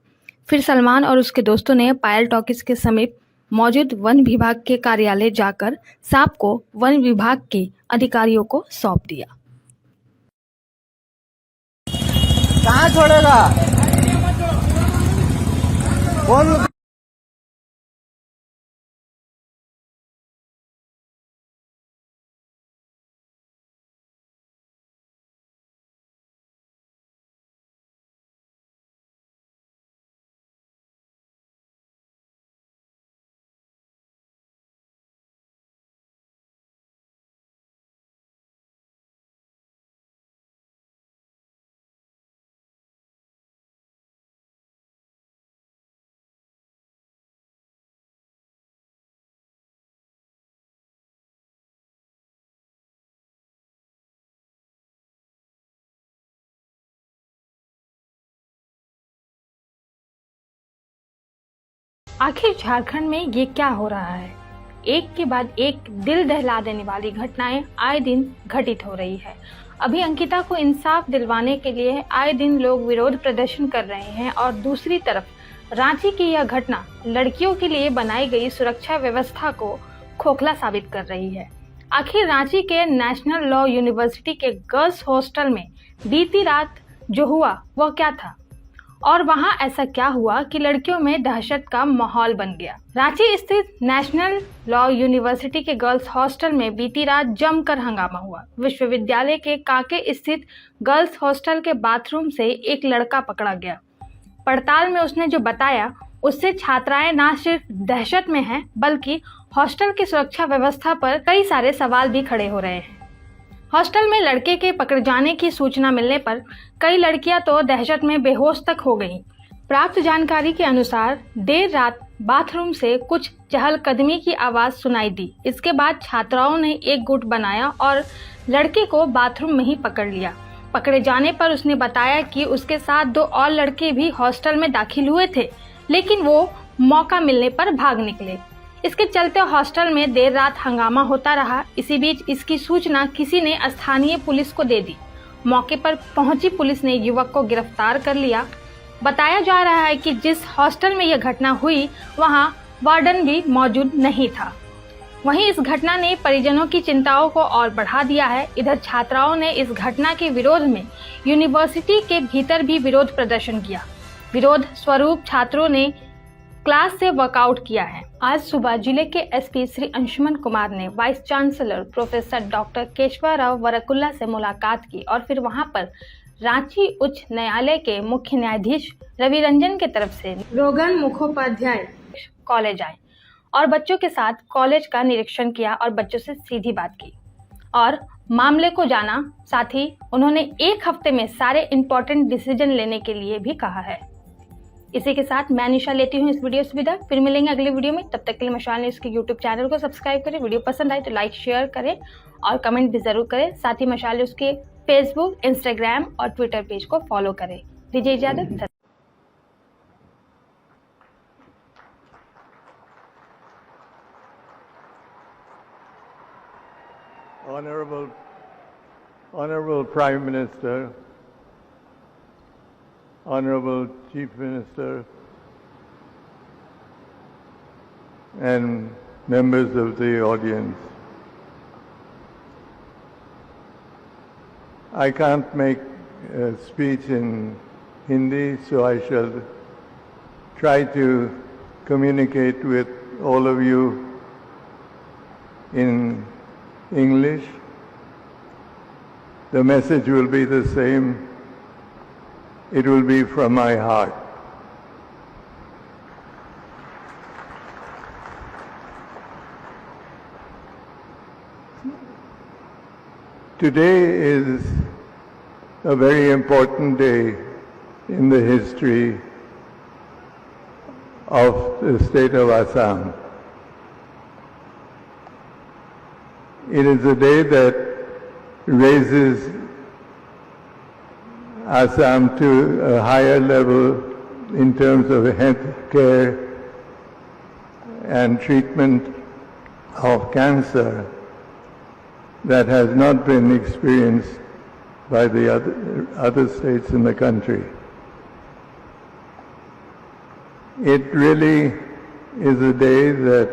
फिर सलमान और उसके दोस्तों ने पायल टॉकीज के समीप मौजूद वन विभाग के कार्यालय जाकर सांप को वन विभाग के अधिकारियों को सौंप दिया। कहाँ छोड़ेगा? बोल। आखिर झारखंड में ये क्या हो रहा है? एक के बाद एक दिल दहला देने वाली घटनाएं आए दिन घटित हो रही है। अभी अंकिता को इंसाफ दिलवाने के लिए आए दिन लोग विरोध प्रदर्शन कर रहे हैं और दूसरी तरफ रांची की यह घटना लड़कियों के लिए बनाई गई सुरक्षा व्यवस्था को खोखला साबित कर रही है। आखिर रांची के नेशनल लॉ यूनिवर्सिटी के गर्ल्स हॉस्टल में बीती रात जो हुआ वह क्या था और वहां ऐसा क्या हुआ कि लड़कियों में दहशत का माहौल बन गया। रांची स्थित नेशनल लॉ यूनिवर्सिटी के गर्ल्स हॉस्टल में बीती रात जमकर हंगामा हुआ। विश्वविद्यालय के कांके स्थित गर्ल्स हॉस्टल के बाथरूम से एक लड़का पकड़ा गया। पड़ताल में उसने जो बताया उससे छात्राएं न सिर्फ दहशत में हैं बल्कि हॉस्टल की सुरक्षा व्यवस्था पर कई सारे सवाल भी खड़े हो रहे हैं। हॉस्टल में लड़के के पकड़ जाने की सूचना मिलने पर कई लड़कियां तो दहशत में बेहोश तक हो गईं। प्राप्त जानकारी के अनुसार देर रात बाथरूम से कुछ चहलकदमी की आवाज सुनाई दी। इसके बाद छात्राओं ने एक गुट बनाया और लड़के को बाथरूम में ही पकड़ लिया। पकड़े जाने पर उसने बताया कि उसके साथ 2 और लड़के भी हॉस्टल में दाखिल हुए थे, लेकिन वो मौका मिलने पर भाग निकले। इसके चलते हॉस्टल में देर रात हंगामा होता रहा। इसी बीच इसकी सूचना किसी ने स्थानीय पुलिस को दे दी। मौके पर पहुंची पुलिस ने युवक को गिरफ्तार कर लिया। बताया जा रहा है कि जिस हॉस्टल में यह घटना हुई वहां वार्डन भी मौजूद नहीं था। वहीं इस घटना ने परिजनों की चिंताओं को और बढ़ा दिया है। इधर छात्राओं ने इस घटना के विरोध में यूनिवर्सिटी के भीतर भी विरोध प्रदर्शन किया। विरोध स्वरूप छात्रों ने क्लास से वॉकआउट किया है। आज सुबह जिले के एसपी श्री अंशुमन कुमार ने वाइस चांसलर प्रोफेसर डॉक्टर केशवाराव वरकुल्ला से मुलाकात की और फिर वहां पर रांची उच्च न्यायालय के मुख्य न्यायाधीश रवि रंजन के तरफ से रोगन मुखोपाध्याय कॉलेज आए और बच्चों के साथ कॉलेज का निरीक्षण किया और बच्चों से सीधी बात की और मामले को जाना। साथ ही उन्होंने 1 हफ्ते में सारे इंपॉर्टेंट डिसीजन लेने के लिए भी कहा है। इसी के साथ मैं निशा लेती हूँ इस वीडियो से विदा। फिर मिलेंगे अगले वीडियो में। तब तक के लिए मशाल न्यूज़ के यूट्यूब चैनल को सब्सक्राइब करें। वीडियो पसंद आए तो लाइक शेयर करें और कमेंट भी जरूर करें। साथ ही मशाल न्यूज़ के फेसबुक, इंस्टाग्राम और ट्विटर पेज को फॉलो करें। दीजिए इजाजत। Honorable Prime Minister, Honorable Chief Minister, and members of the audience. I can't make a speech in Hindi, so I shall try to communicate with all of you in English. The message will be the same. It will be from my heart. Today is a very important day in the history of the state of Assam. It is a day that raises Assam to a higher level in terms of health care and treatment of cancer that has not been experienced by the other states in the country. It really is a day that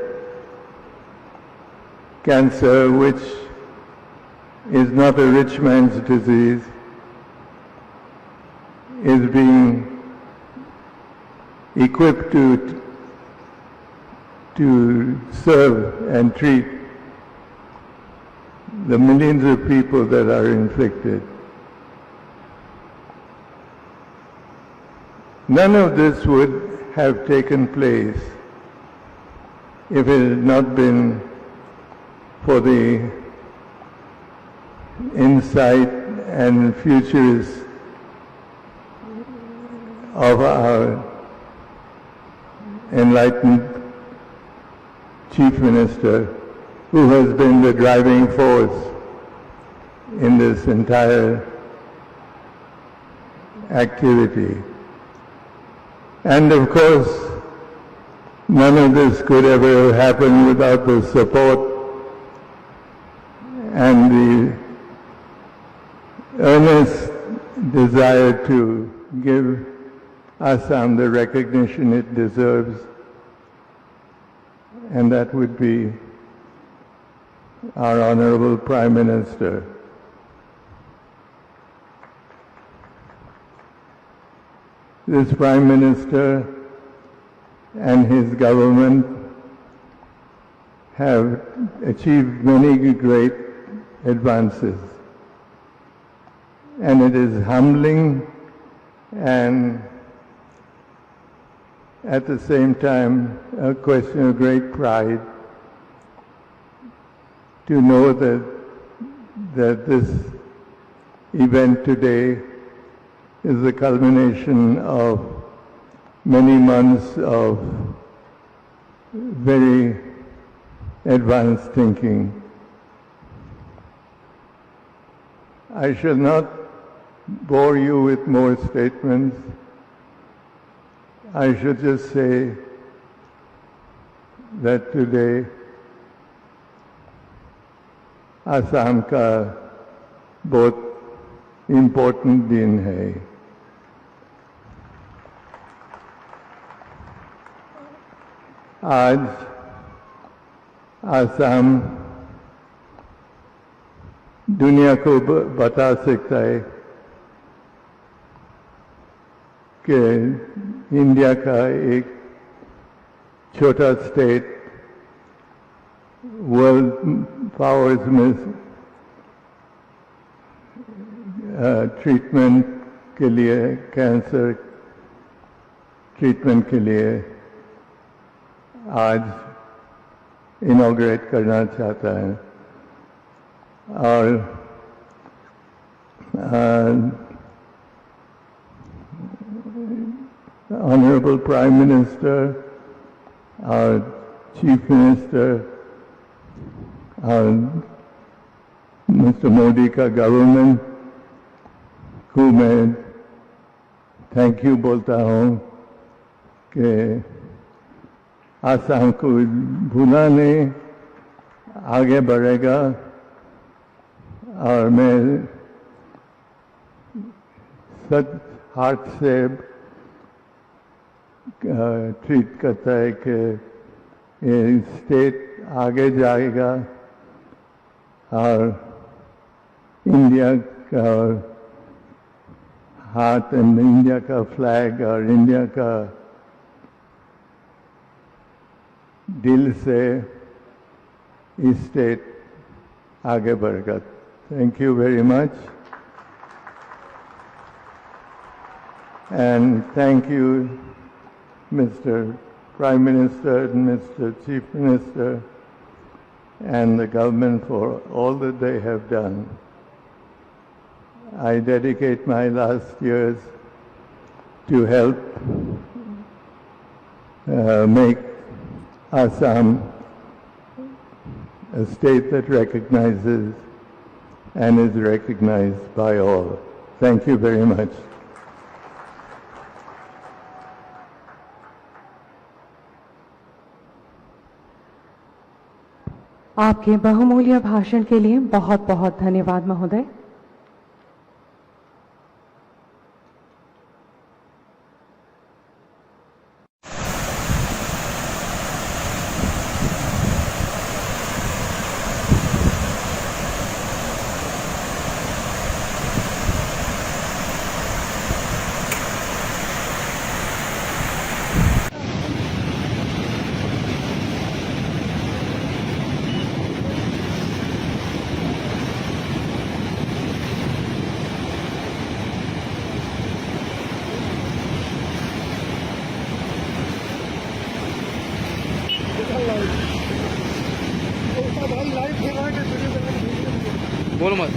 cancer, which is not a rich man's disease, is being equipped to serve and treat the millions of people that are inflicted. None of this would have taken place if it had not been for the insight and futures of our enlightened Chief Minister, who has been the driving force in this entire activity. And of course, none of this could ever have happened without the support and the earnest desire to give Assam the recognition it deserves, and that would be our Honorable Prime Minister. This Prime Minister and his government have achieved many great advances. And it is humbling and at the same time a question of great pride to know that this event today is the culmination of many months of very advanced thinking. I shall not bore you with more statements. I should just say that today Assam का बहुत important दिन है। आज असम दुनिया को बता सकता है कि इंडिया का एक छोटा स्टेट वर्ल्ड पावर्स में ट्रीटमेंट के लिए, कैंसर ट्रीटमेंट के लिए आज इनॉग्रेट करना चाहता है। और ऑनरेबल प्राइम मिनिस्टर और चीफ मिनिस्टर और मिस्टर मोदी का गवर्नमेंट को मैं थैंक यू बोलता हूँ कि असम को भूला नहीं, आगे बढ़ेगा। और मैं सच हार्ट से ट्रीट करता है कि ये स्टेट आगे जाएगा और इंडिया का हाथ, इंडिया का फ्लैग और इंडिया का दिल से इस स्टेट आगे बढ़ेगा। Thank you very much. And thank you, Mr. Prime Minister and Mr. Chief Minister and the government for all that they have done. I dedicate my last years to help make Assam a state that recognizes and is recognized by all. Thank you very much. आपके बहुमूल्य भाषण के लिए बहुत बहुत धन्यवाद महोदय। बोलो मत।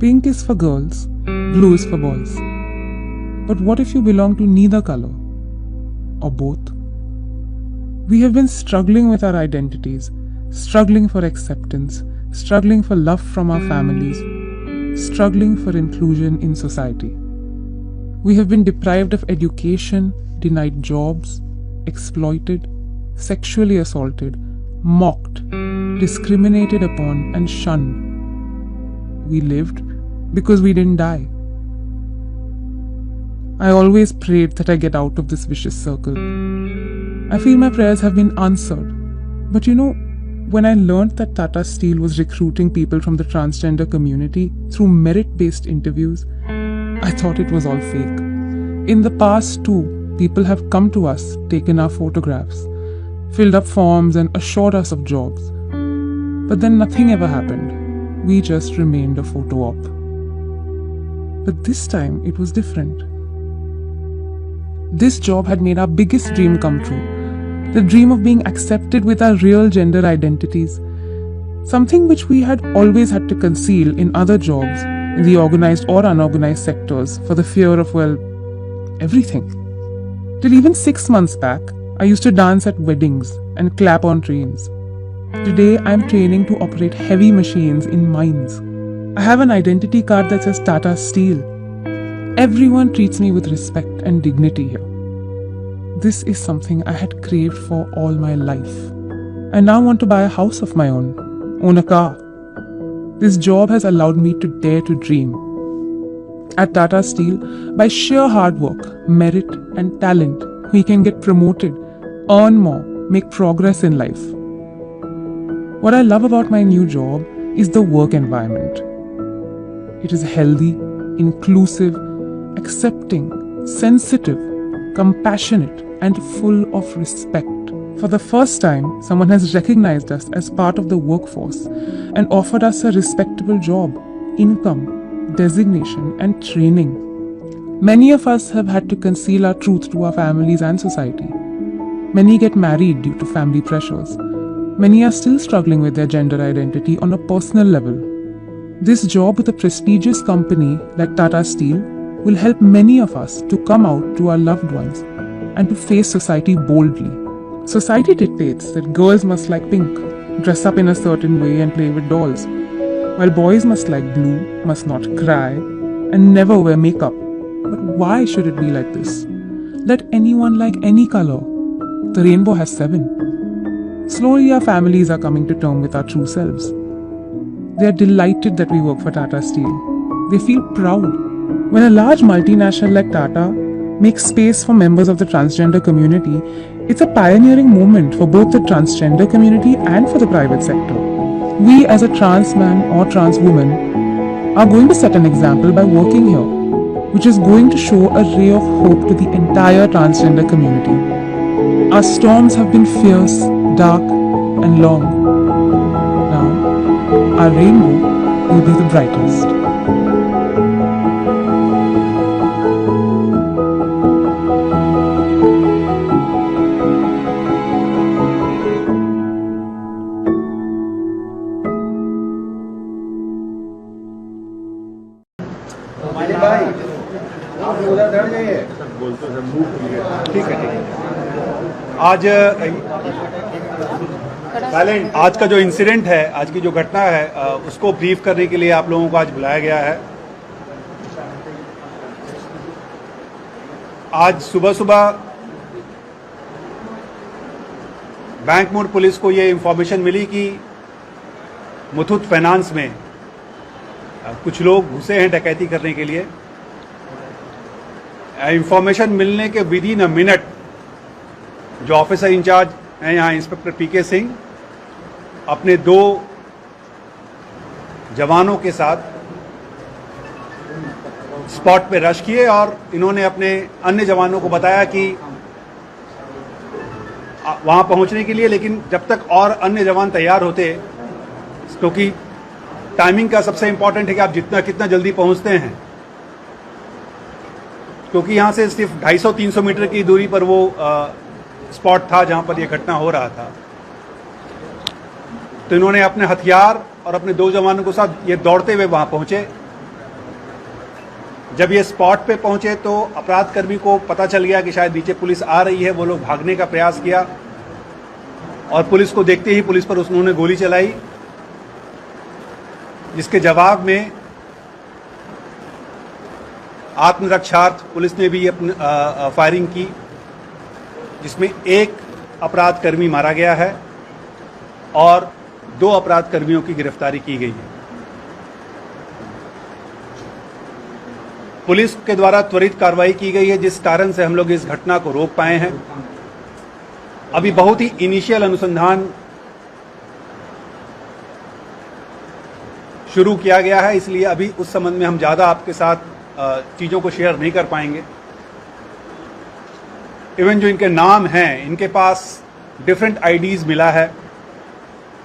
Pink is for girls, blue is for boys. But what if you belong to neither color? Or both? We have been struggling with our identities, struggling for acceptance, struggling for love from our families, struggling for inclusion in society. We have been deprived of education, denied jobs, exploited, sexually assaulted, mocked, discriminated upon, and shunned. We lived because we didn't die. I always prayed that I get out of this vicious circle. I feel my prayers have been answered. But you know, when I learned that Tata Steel was recruiting people from the transgender community through merit-based interviews, I thought it was all fake. In the past too, people have come to us, taken our photographs, filled up forms and assured us of jobs. But then nothing ever happened. We just remained a photo op. But this time it was different. This job had made our biggest dream come true. The dream of being accepted with our real gender identities. Something which we had always had to conceal in other jobs, in the organized or unorganized sectors, for the fear of, well, everything. Till even 6 months back, I used to dance at weddings and clap on trains. Today, I am training to operate heavy machines in mines. I have an identity card that says Tata Steel. Everyone treats me with respect and dignity here. This is something I had craved for all my life. I now want to buy a house of my own a car. This job has allowed me to dare to dream. At Tata Steel, by sheer hard work, merit and talent, we can get promoted, earn more, make progress in life. What I love about my new job is the work environment. It is healthy, inclusive, accepting, sensitive, compassionate, and full of respect. For the first time, someone has recognized us as part of the workforce and offered us a respectable job, income, designation, and training. Many of us have had to conceal our truth to our families and society. Many get married due to family pressures. Many are still struggling with their gender identity on a personal level. This job with a prestigious company like Tata Steel will help many of us to come out to our loved ones and to face society boldly. Society dictates that girls must like pink, dress up in a certain way and play with dolls, while boys must like blue, must not cry, and never wear makeup. But why should it be like this? Let anyone like any color. The rainbow has 7. Slowly our families are coming to terms with our true selves. They are delighted that we work for Tata Steel. They feel proud. When a large multinational like Tata makes space for members of the transgender community, it's a pioneering moment for both the transgender community and for the private sector. We as a trans man or trans woman are going to set an example by working here, which is going to show a ray of hope to the entire transgender community. Our storms have been fierce, dark, and long. Now, our rainbow will be the brightest. ठीक है। आज का जो incident है, आज की जो घटना है, उसको ब्रीफ करने के लिए आप लोगों को आज बुलाया गया है। आज सुबह सुबह बैंक मोड़ पुलिस को ये इंफॉर्मेशन मिली कि मुथूट फाइनेंस में कुछ लोग घुसे हैं डकैती करने के लिए। इंफॉर्मेशन मिलने के विद इन अ मिनट जो ऑफिसर इंचार्ज हैं यहाँ इंस्पेक्टर पीके सिंह अपने 2 जवानों के साथ स्पॉट पे रश किए और इन्होंने अपने अन्य जवानों को बताया कि वहां पहुंचने के लिए, लेकिन जब तक और अन्य जवान तैयार होते, क्योंकि टाइमिंग का सबसे इंपॉर्टेंट है कि आप कितना जल्दी पहुंचते हैं, क्योंकि यहाँ से सिर्फ 250-300 मीटर की दूरी पर वो स्पॉट था जहाँ पर ये घटना हो रहा था। तो इन्होंने अपने हथियार और अपने 2 जवानों के साथ ये दौड़ते हुए वहाँ पहुँचे। जब ये स्पॉट पे पहुँचे तो अपराध कर्मी को पता चल गया कि शायद नीचे पुलिस आ रही है। वो लोग भागने का प्रयास किया और पुलिस को देखते ही पुलिस पर उन्होंने गोली चलाई, जिसके जवाब में आत्मरक्षार्थ पुलिस ने भी अपनी फायरिंग की, जिसमें 1 अपराध कर्मी मारा गया है और 2 अपराध कर्मियों की गिरफ्तारी की गई है। पुलिस के द्वारा त्वरित कार्रवाई की गई है, जिस कारण से हम लोग इस घटना को रोक पाए हैं। अभी बहुत ही इनिशियल अनुसंधान शुरू किया गया है, इसलिए अभी उस संबंध में हम ज़्यादा आपके साथ चीज़ों को शेयर नहीं कर पाएंगे। इवन जो इनके नाम हैं, इनके पास डिफरेंट आईडीज़ मिला है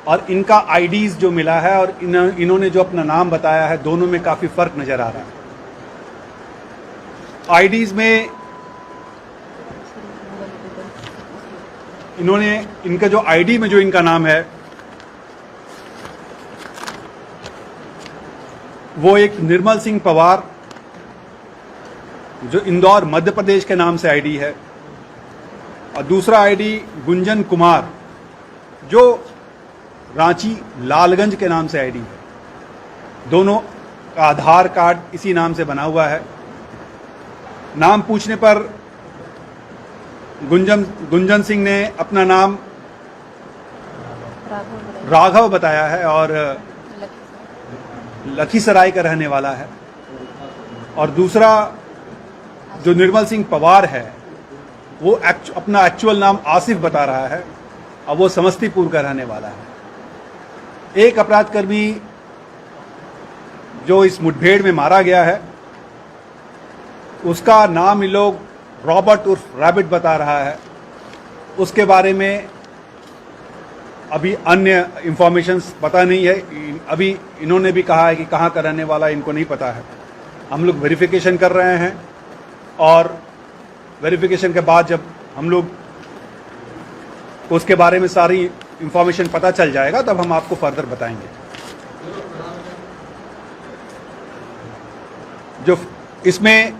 और इनका आईडीज़ जो मिला है और इन्होंने जो अपना नाम बताया है, दोनों में काफ़ी फ़र्क नज़र आ रहा है। आईडीज़ में इनका जो आईडी में जो इनका नाम है वो एक निर्मल सिंह पवार, जो इंदौर मध्य प्रदेश के नाम से आईडी है, और दूसरा आईडी गुंजन कुमार, जो रांची लालगंज के नाम से आईडी है। दोनों का आधार कार्ड इसी नाम से बना हुआ है। नाम पूछने पर गुंजन सिंह ने अपना नाम राघव बताया है और लखीसराय का रहने वाला है, और दूसरा जो निर्मल सिंह पवार है वो अपना एक्चुअल नाम आसिफ बता रहा है और वो समस्तीपुर का रहने वाला है। एक अपराधकर्मी जो इस मुठभेड़ में मारा गया है उसका नाम ये लोग रॉबर्ट उर्फ रैबिट बता रहा है। उसके बारे में अभी अन्य इंफॉर्मेशंस पता नहीं है। अभी इन्होंने भी कहा है कि कहाँ का रहने वाला इनको नहीं पता है। हम लोग वेरिफिकेशन कर रहे हैं और वेरिफिकेशन के बाद जब हम लोग को उसके बारे में सारी इंफॉर्मेशन पता चल जाएगा तब हम आपको फर्दर बताएंगे। जो इसमें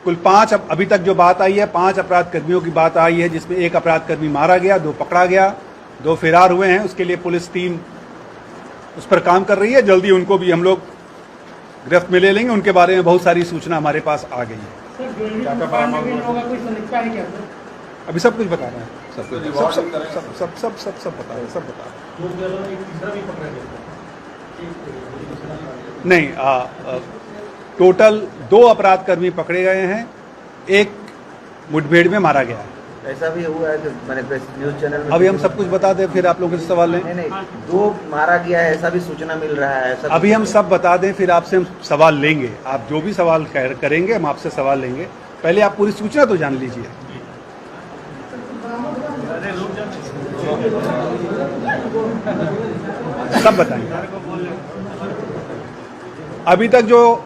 कुल 5 अभी तक जो बात आई है, 5 अपराध कर्मियों की बात आई है, जिसमें एक अपराध कर्मी मारा गया, 2 पकड़ा गया, 2 फरार हुए हैं। उसके लिए पुलिस टीम उस पर काम कर रही है। जल्दी उनको भी हम लोग गिरफ्त में ले लेंगे। उनके बारे में बहुत सारी सूचना हमारे पास आ गई है। अभी सब कुछ बता रहे हैं, सब बता रहे हैं, सब बता रहे हैं। नहीं, टोटल 2 अपराध कर्मी पकड़े गए हैं, एक मुठभेड़ में मारा गया है। ऐसा भी हुआ है कि मैंने न्यूज चैनल में अभी हम सब कुछ बता दें, फिर आप लोगों से सवाल लें। नहीं, 2 मारा गया है, ऐसा भी सूचना मिल रहा है। अभी हम सब बता दें, फिर आपसे हम सवाल लेंगे। आप जो भी सवाल करेंगे हम आपसे सवाल लेंगे। पहले आप पूरी सूचना तो जान लीजिए। सब बताएंगे। अभी तक जो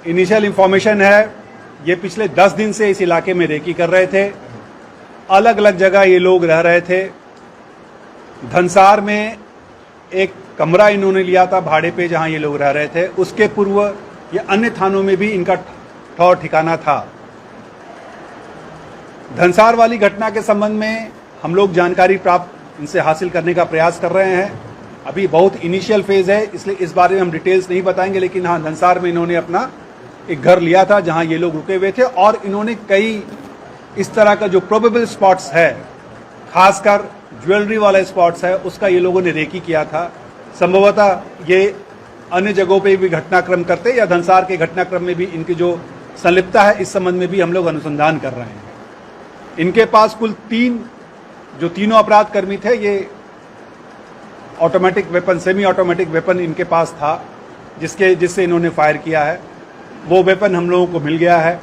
इनिशियल इंफॉर्मेशन है, ये पिछले 10 दिन से इस इलाके में रेकी कर रहे थे। अलग अलग जगह ये लोग रह रहे थे। धनसार में एक कमरा इन्होंने लिया था भाड़े पे, जहां ये लोग रह रहे थे। उसके पूर्व ये अन्य थानों में भी इनका ठौर ठिकाना था। धनसार वाली घटना के संबंध में हम लोग जानकारी प्राप्त इनसे हासिल करने का प्रयास कर रहे हैं। अभी बहुत इनिशियल फेज है, इसलिए इस बारे में हम डिटेल्स नहीं बताएंगे। लेकिन हाँ, धनसार में इन्होंने अपना एक घर लिया था जहां ये लोग रुके हुए थे, और इन्होंने कई इस तरह का जो प्रोबेबल स्पॉट्स है, खासकर ज्वेलरी वाला स्पॉट्स है, उसका ये लोगों ने रेकी किया था। संभवतः ये अन्य जगहों पे भी घटनाक्रम करते या धनसार के घटनाक्रम में भी इनकी जो संलिप्तता है, इस संबंध में भी हम लोग अनुसंधान कर रहे हैं। इनके पास कुल 3 जो तीनों अपराध कर्मी थे, ये automatic weapon, semi automatic weapon इनके पास था, जिससे इन्होंने फायर किया है। वो वेपन हम लोगों को मिल गया है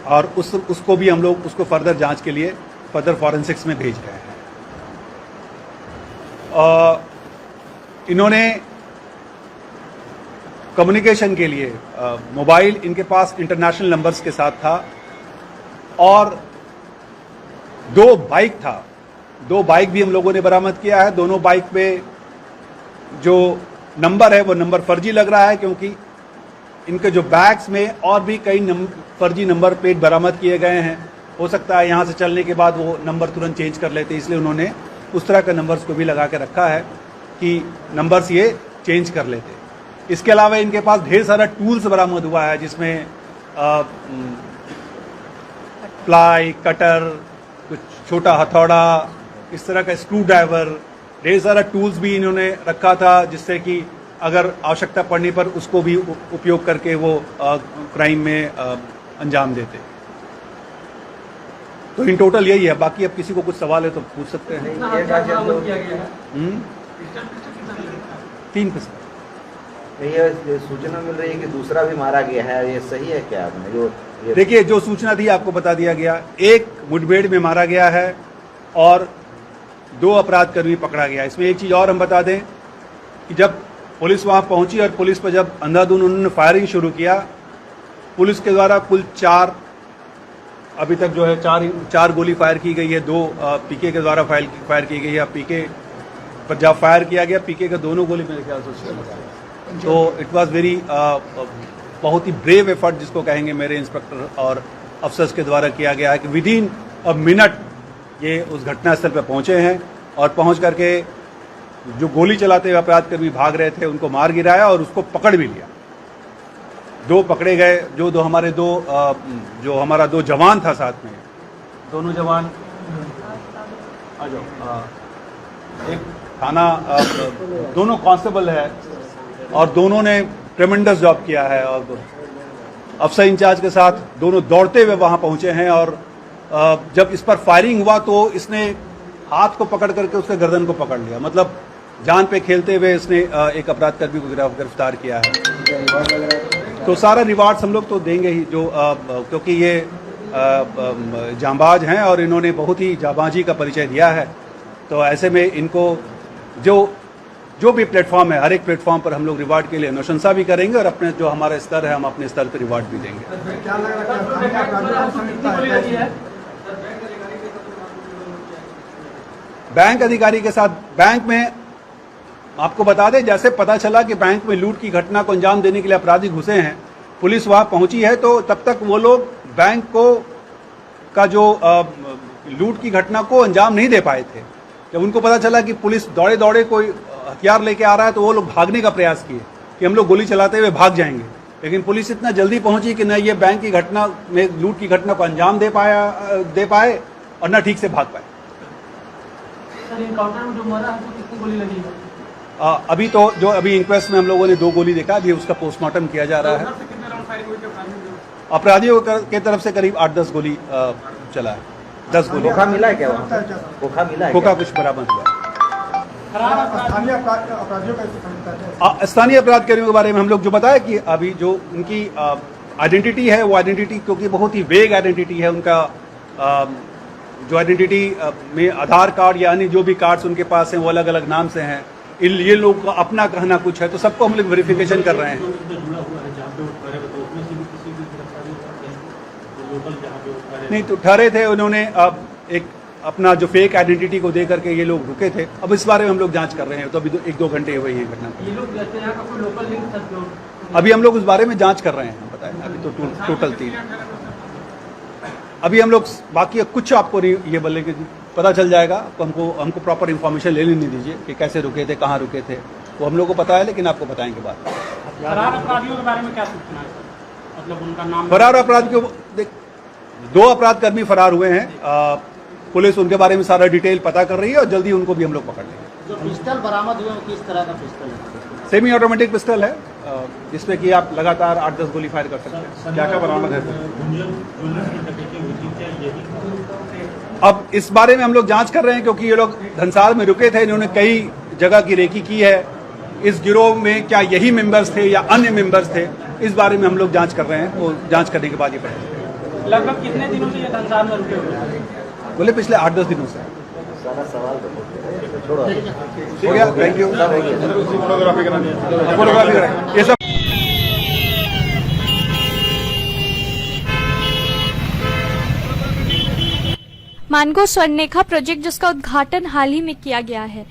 और उसको भी हम लोग उसको फर्दर जांच के लिए फर्दर फॉरेंसिक्स में भेज रहे हैं। इन्होंने कम्युनिकेशन के लिए मोबाइल इनके पास इंटरनेशनल नंबर्स के साथ था, और 2 बाइक था। 2 बाइक भी हम लोगों ने बरामद किया है। दोनों बाइक पे जो नंबर है वो नंबर फर्जी लग रहा है, क्योंकि इनके जो बैग्स में और भी कई फर्जी नंबर प्लेट बरामद किए गए हैं। हो सकता है यहाँ से चलने के बाद वो नंबर तुरंत चेंज कर लेते, इसलिए उन्होंने उस तरह के नंबर्स को भी लगा के रखा है कि नंबर्स ये चेंज कर लेते। इसके अलावा इनके पास ढेर सारा टूल्स बरामद हुआ है, जिसमें प्लाई, कटर, कुछ छोटा हथौड़ा, इस तरह का स्क्रू ड्राइवर, ढेर सारा टूल्स भी इन्होंने रखा था, जिससे कि अगर आवश्यकता पड़ने पर उसको भी उपयोग करके वो क्राइम में अंजाम देते। तो इन टोटल यही है। बाकी अब किसी को कुछ सवाल है तो पूछ सकते हैं। 3 पिस्टल। ये सूचना मिल रही है कि दूसरा भी मारा गया है, ये सही है क्या? आपने जो देखिए, जो सूचना थी आपको बता दिया गया। एक मुठभेड़ में मारा गया है और 2 अपराधकर्मी पकड़ा गया। इसमें एक चीज और हम बता दें कि जब पुलिस वहां पहुंची और पुलिस पर जब अंधाधुंध उन्होंने फायरिंग शुरू किया, पुलिस के द्वारा कुल 4 अभी तक जो है 4 गोली फायर की गई है। 2 पीके के द्वारा फायर की गई है। पीके पर जब फायर किया गया, पीके का दोनों गोली मेरे ख्याल से उसके लगा। तो इट वाज वेरी बहुत ही ब्रेव एफर्ट जिसको कहेंगे मेरे इंस्पेक्टर और अफसर्स के द्वारा किया गया है कि विदिन अ मिनट ये उस घटनास्थल पर पहुंचे हैं और पहुंच करके जो गोली चलाते हुए अपराधकर्मी भाग रहे थे उनको मार गिराया और उसको पकड़ भी लिया। 2 पकड़े गए। जो हमारा 2 जवान था साथ में, दोनों जवान आ जाओ। एक थाना दोनों कांस्टेबल है और दोनों ने ट्रेमेंडस जॉब किया है और अफसर इंचार्ज के साथ दोनों दौड़ते हुए वहां पहुंचे हैं और जब इस पर फायरिंग हुआ तो इसने हाथ को पकड़ करके उसके गर्दन को पकड़ लिया। मतलब जान पे खेलते हुए इसने एक अपराधकर्मी को गिरफ्तार किया है। तो सारा रिवार्ड्स हम लोग तो देंगे ही, जो क्योंकि ये जांबाज हैं और इन्होंने बहुत ही जांबाजी का परिचय दिया है। तो ऐसे में इनको जो भी प्लेटफॉर्म है, हर एक प्लेटफॉर्म पर हम लोग रिवार्ड के लिए अनुशंसा भी करेंगे और अपने जो हमारा स्तर है हम अपने स्तर पर रिवार्ड भी देंगे। बैंक अधिकारी के साथ बैंक में आपको बता दें, जैसे पता चला कि बैंक में लूट की घटना को अंजाम देने के लिए अपराधी घुसे हैं, पुलिस वहां पहुंची है, तो तब तक वो लोग बैंक का जो लूट की घटना को अंजाम नहीं दे पाए थे। जब उनको पता चला कि पुलिस दौड़े दौड़े कोई हथियार लेके आ रहा है तो वो लोग भागने का प्रयास किए कि हम लोग गोली चलाते हुए भाग जाएंगे, लेकिन पुलिस इतना जल्दी पहुंची कि न ये बैंक की घटना में लूट की घटना को अंजाम दे पाए और न ठीक से भाग पाए। अभी तो जो अभी इंक्वेस्ट में हम लोगों ने 2 गोली देखा, अभी उसका पोस्टमार्टम किया जा रहा है। अपराधियों के तरफ से करीब 8-10 गोली चला है। 10 गोली। खोखा मिला है क्या वहाँ? खोखा मिला है? खोखा कुछ बरामद हुआ। स्थानीय अपराधकर्मियों के बारे में हम लोग जो बताया कि अभी जो उनकी आइडेंटिटी है, वो आइडेंटिटी क्योंकि बहुत ही वेग आइडेंटिटी है उनका, जो आइडेंटिटी में आधार कार्ड या अन्य जो भी कार्ड्स उनके पास हैं वो अलग अलग नाम से हैं। ये लोग का अपना कहना कुछ है, तो सबको हम लोग वेरिफिकेशन कर रहे हैं। नहीं तो ठहरे थे उन्होंने, अब एक अपना जो फेक आइडेंटिटी को दे करके ये लोग रुके थे। अब इस बारे में हम लोग जांच कर रहे हैं। तो अभी 1-2 घंटे हुए हैं घटना। अभी हम लोग उस बारे में जांच कर रहे हैं, बताएं। अभी तो टोटल 3। अभी हम लोग बाकी कुछ आपको नहीं ये बोलेंगे, पता चल जाएगा। तो हमको प्रॉपर इन्फॉर्मेशन ले लेने दीजिए कि कैसे रुके थे, कहाँ रुके थे, वो हम लोग को पता है, लेकिन आपको बताएंगे बाद में। फरार अपराधियों के बारे में क्या सूचना है? मतलब उनका नाम? फरार अपराधियों, 2 अपराधकर्मी फरार हुए हैं। पुलिस उनके बारे में सारा डिटेल पता कर रही है और जल्दी उनको भी हम लोग पकड़ लेंगे। जो पिस्टल बरामद हुए किस तरह का पिस्टल है? सेमी ऑटोमेटिक पिस्टल है, जिसमें कि आप लगातार 8-10 गोली फायर कर सकते हैं। क्या क्या बरामद है? अब इस बारे में हम लोग जांच कर रहे हैं, क्योंकि ये लोग धनसार में रुके थे, इन्होंने कई जगह की रेकी की है। इस गिरोह में क्या यही मेंबर्स थे या अन्य मेंबर्स थे, इस बारे में हम लोग जांच कर रहे हैं। वो जांच करने के बाद ये पता। लगभग कितने दिनों से ये धनसार में रुके हुए हैं? बोले पिछले 8-10 दिनों से। सारा सवाल तो छोड़ो, हो गया। Thank you. फोटोग्राफी कराएं ये सब। मानगो स्वर्णरेखा प्रोजेक्ट, जिसका उद्घाटन हाल ही में किया गया है।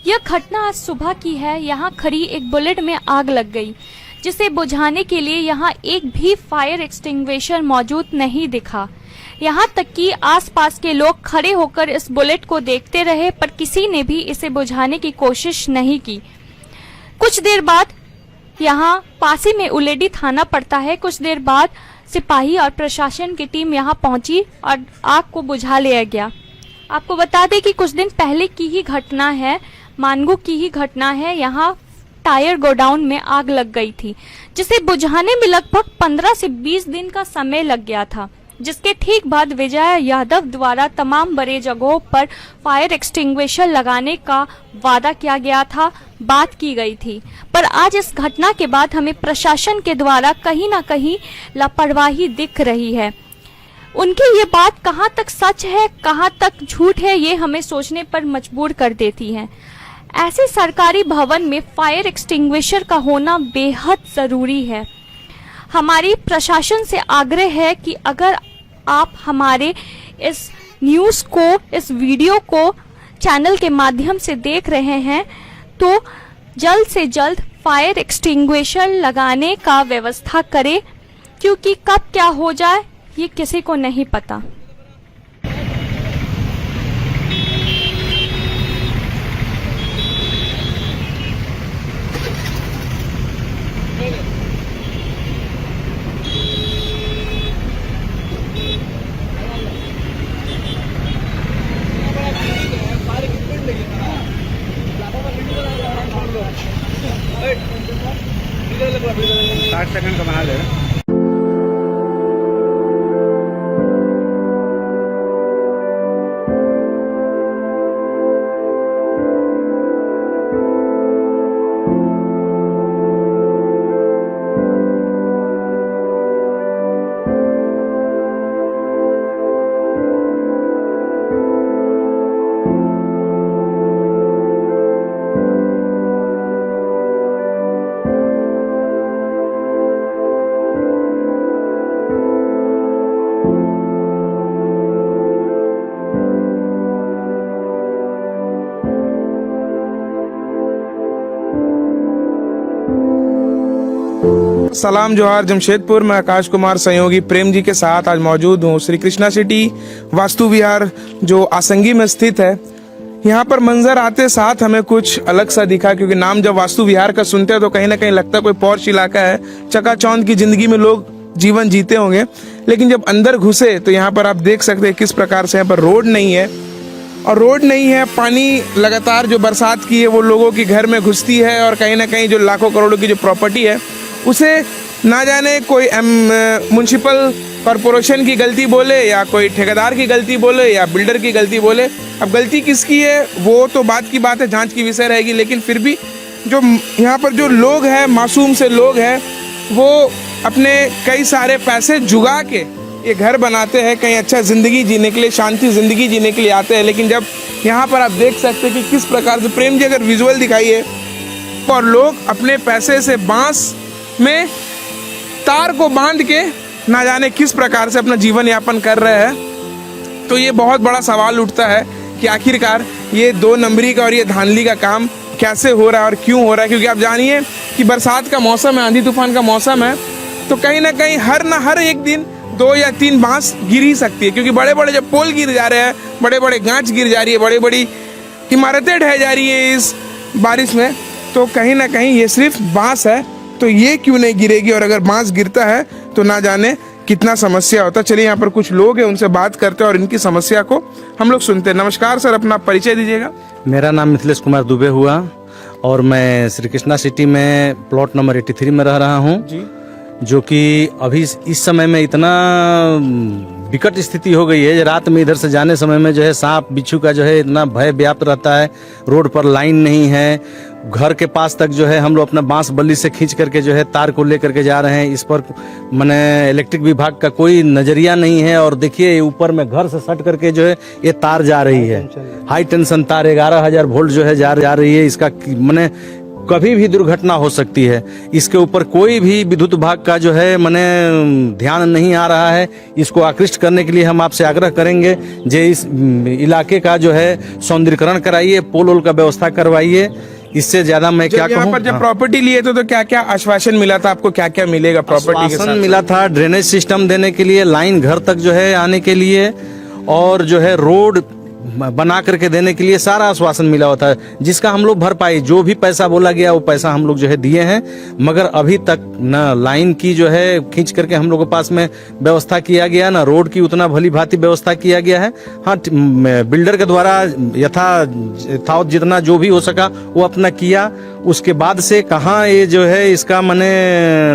यह घटना आज सुबह की है। यहाँ खड़ी एक बुलेट में आग लग गई, जिसे बुझाने के लिए यहाँ एक भी फायर एक्सटिंग्विशर मौजूद नहीं दिखा। यहाँ तक कि आसपास के लोग खड़े होकर इस बुलेट को देखते रहे, पर किसी ने भी इसे बुझाने की कोशिश नहीं की। कुछ देर बाद यहाँ पास ही में उलेडी थाना पड़ता है। कुछ देर बाद सिपाही और प्रशासन की टीम यहाँ पहुंची और आग को बुझा लिया गया। आपको बता दें कि कुछ दिन पहले की ही घटना है, मानगो की ही घटना है। यहाँ टायर गोडाउन में आग लग गई थी, जिसे बुझाने में लगभग 15 से 20 दिन का समय लग गया था, जिसके ठीक बाद विजय यादव द्वारा तमाम बड़े जगहों पर फायर एक्सटिंग्विशर लगाने का वादा किया गया था, बात की गई थी। पर आज इस घटना के बाद हमें प्रशासन के द्वारा कहीं ना कहीं लापरवाही दिख रही है। उनकी ये बात कहाँ तक सच है, कहाँ तक झूठ है, ये हमें सोचने पर मजबूर कर देती है। ऐसे सरकारी भवन में फायर एक्सटिंग्विशर का होना बेहद ज़रूरी है। हमारी प्रशासन से आग्रह है कि अगर आप हमारे इस न्यूज़ को, इस वीडियो को चैनल के माध्यम से देख रहे हैं तो जल्द से जल्द फायर एक्सटिंग्विशर लगाने का व्यवस्था करें, क्योंकि कब क्या हो जाए ये किसी को नहीं पता। साठ सेकंड का बना ले। सलाम जोहार जमशेदपुर। मैं आकाश कुमार सहयोगी प्रेम जी के साथ आज मौजूद हूँ श्री कृष्णा सिटी वास्तु विहार जो आसंगी में स्थित है। यहाँ पर मंजर आते साथ हमें कुछ अलग सा दिखा, क्योंकि नाम जब वास्तु विहार का सुनते हैं तो कहीं ना कहीं लगता है कोई पॉश इलाका है, चकाचौंध की जिंदगी में लोग जीवन जीते होंगे। लेकिन जब अंदर घुसे तो यहाँ पर आप देख सकते हैं किस प्रकार से यहाँ पर रोड नहीं है, और रोड नहीं है, पानी लगातार जो बरसात की है वो लोगों के घर में घुसती है, और कहीं ना कहीं जो लाखों करोड़ों की जो प्रॉपर्टी है उसे ना जाने कोई म्युनिसिपल कॉरपोरेशन की गलती बोले या कोई ठेकेदार की गलती बोले या बिल्डर की गलती बोले। अब गलती किसकी है वो तो बात की बात है, जांच की विषय रहेगी। लेकिन फिर भी जो यहाँ पर जो लोग हैं, मासूम से लोग हैं, वो अपने कई सारे पैसे जुगा के ये घर बनाते हैं, कहीं अच्छा ज़िंदगी जीने के लिए, शांति ज़िंदगी जीने के लिए आते हैं। लेकिन जब यहाँ पर आप देख सकते हैं कि किस प्रकार से, प्रेम जी अगर विजुअल दिखाइए, और लोग अपने पैसे से बांस में तार को बांध के ना जाने किस प्रकार से अपना जीवन यापन कर रहे हैं। तो ये बहुत बड़ा सवाल उठता है कि आखिरकार ये 2 नंबरी का और ये धांधली का काम कैसे हो रहा है और क्यों हो रहा है। क्योंकि आप जानिए कि बरसात का मौसम है, आंधी तूफान का मौसम है, तो कहीं ना कहीं हर एक दिन 2 या 3 बांस गिर ही सकती है। क्योंकि बड़े बड़े जब पोल गिर जा रहे हैं, बड़े बड़े गांच गिर जा रही है, बड़ी बड़ी इमारतें ढह जा रही है इस बारिश में, तो कहीं ना कहीं ये सिर्फ बांस है, तो ये क्यों नहीं गिरेगी। और अगर बांस गिरता है तो ना जाने कितना समस्या होता है। चलिए यहाँ पर कुछ लोग हैं, उनसे बात करते हैं और इनकी समस्या को हम लोग सुनते हैं। नमस्कार सर, अपना परिचय दीजिएगा। मेरा नाम मिथिलेश कुमार दुबे हुआ और मैं श्री कृष्णा सिटी में प्लॉट नंबर 83 में रह रहा हूँ, जो कि अभी इस समय में इतना विकट स्थिति हो गई है। रात में इधर से जाने समय में जो है सांप बिच्छू का जो है इतना भय व्याप्त रहता है। रोड पर लाइन नहीं है, घर के पास तक जो है हम लोग अपना बांस बल्ली से खींच करके जो है तार को लेकर के जा रहे हैं। इस पर मैंने इलेक्ट्रिक विभाग का कोई नजरिया नहीं है। और देखिए ऊपर में घर से सट करके जो है ये तार जा रही है, हाई टेंशन तार 11,000 वोल्ट जो है जा रही है। इसका मैंने कभी भी दुर्घटना हो सकती है, इसके ऊपर कोई भी विद्युत विभाग का जो है मैंने ध्यान नहीं आ रहा है। इसको आकृष्ट करने के लिए हम आपसे आग्रह करेंगे जे इस इलाके का जो है सौंदर्यीकरण कराइए, पोल वोल का व्यवस्था करवाइए। इससे ज्यादा मैं क्या कहूँ। यहाँ पर जब प्रॉपर्टी लिए थे तो क्या क्या आश्वासन मिला था आपको, क्या क्या मिलेगा प्रॉपर्टी के साथ? मिला था ड्रेनेज सिस्टम देने के लिए, लाइन घर तक जो है आने के लिए, और जो है रोड बना करके देने के लिए सारा आश्वासन मिला होता है, जिसका हम लोग भरपाई जो भी पैसा बोला गया वो पैसा हम लोग जो है दिए हैं। मगर अभी तक न लाइन की जो है खींच करके हम लोगों के पास में व्यवस्था किया गया, ना रोड की उतना भली भांति व्यवस्था किया गया है। हाँ, बिल्डर के द्वारा यथावत जितना जो भी हो सका वो अपना किया। उसके बाद से कहाँ ये जो है इसका मने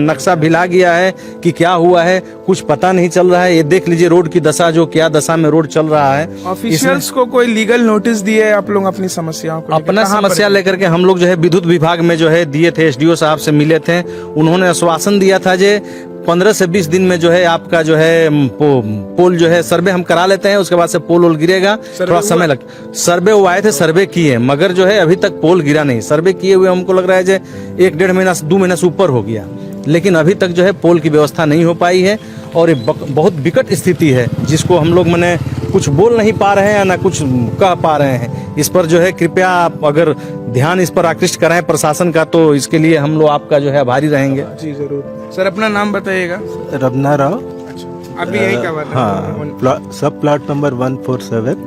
नक्शा भिला गया है कि क्या हुआ है, कुछ पता नहीं चल रहा है। ये देख लीजिए रोड की दशा, जो क्या दशा में रोड चल रहा है। ऑफिशियल्स को कोई लीगल नोटिस दिए आप लोग अपनी समस्याओं को? अपना समस्या लेकर के हम लोग जो है विद्युत विभाग में जो है दिए थे, एसडीओ साहब से मिले थे। उन्होंने आश्वासन दिया था जे 15 से 20 दिन में जो है आपका जो है पोल जो है सर्वे हम करा लेते हैं, उसके बाद से पोल वोल गिरेगा, थोड़ा समय लग। सर्वे वो आए थे, सर्वे किए, मगर जो है अभी तक पोल गिरा नहीं। सर्वे किए हुए हमको लग रहा है जो 1-1.5 महीना 2 महीना से ऊपर हो गया, लेकिन अभी तक जो है पोल की व्यवस्था नहीं हो पाई है। और ये बहुत विकट स्थिति है, जिसको हम लोग मने कुछ बोल नहीं पा रहे हैं, ना कुछ कह पा रहे हैं। इस पर जो है कृपया आप अगर ध्यान इस पर आकृष्ट कराएं प्रशासन का, तो इसके लिए हम लोग आपका जो है आभारी रहेंगे। जी जरूर। सर अपना नाम बताइएगा। रबना राव। अच्छा, अभी यही का बात है? हाँ, सब प्लॉट नंबर 147।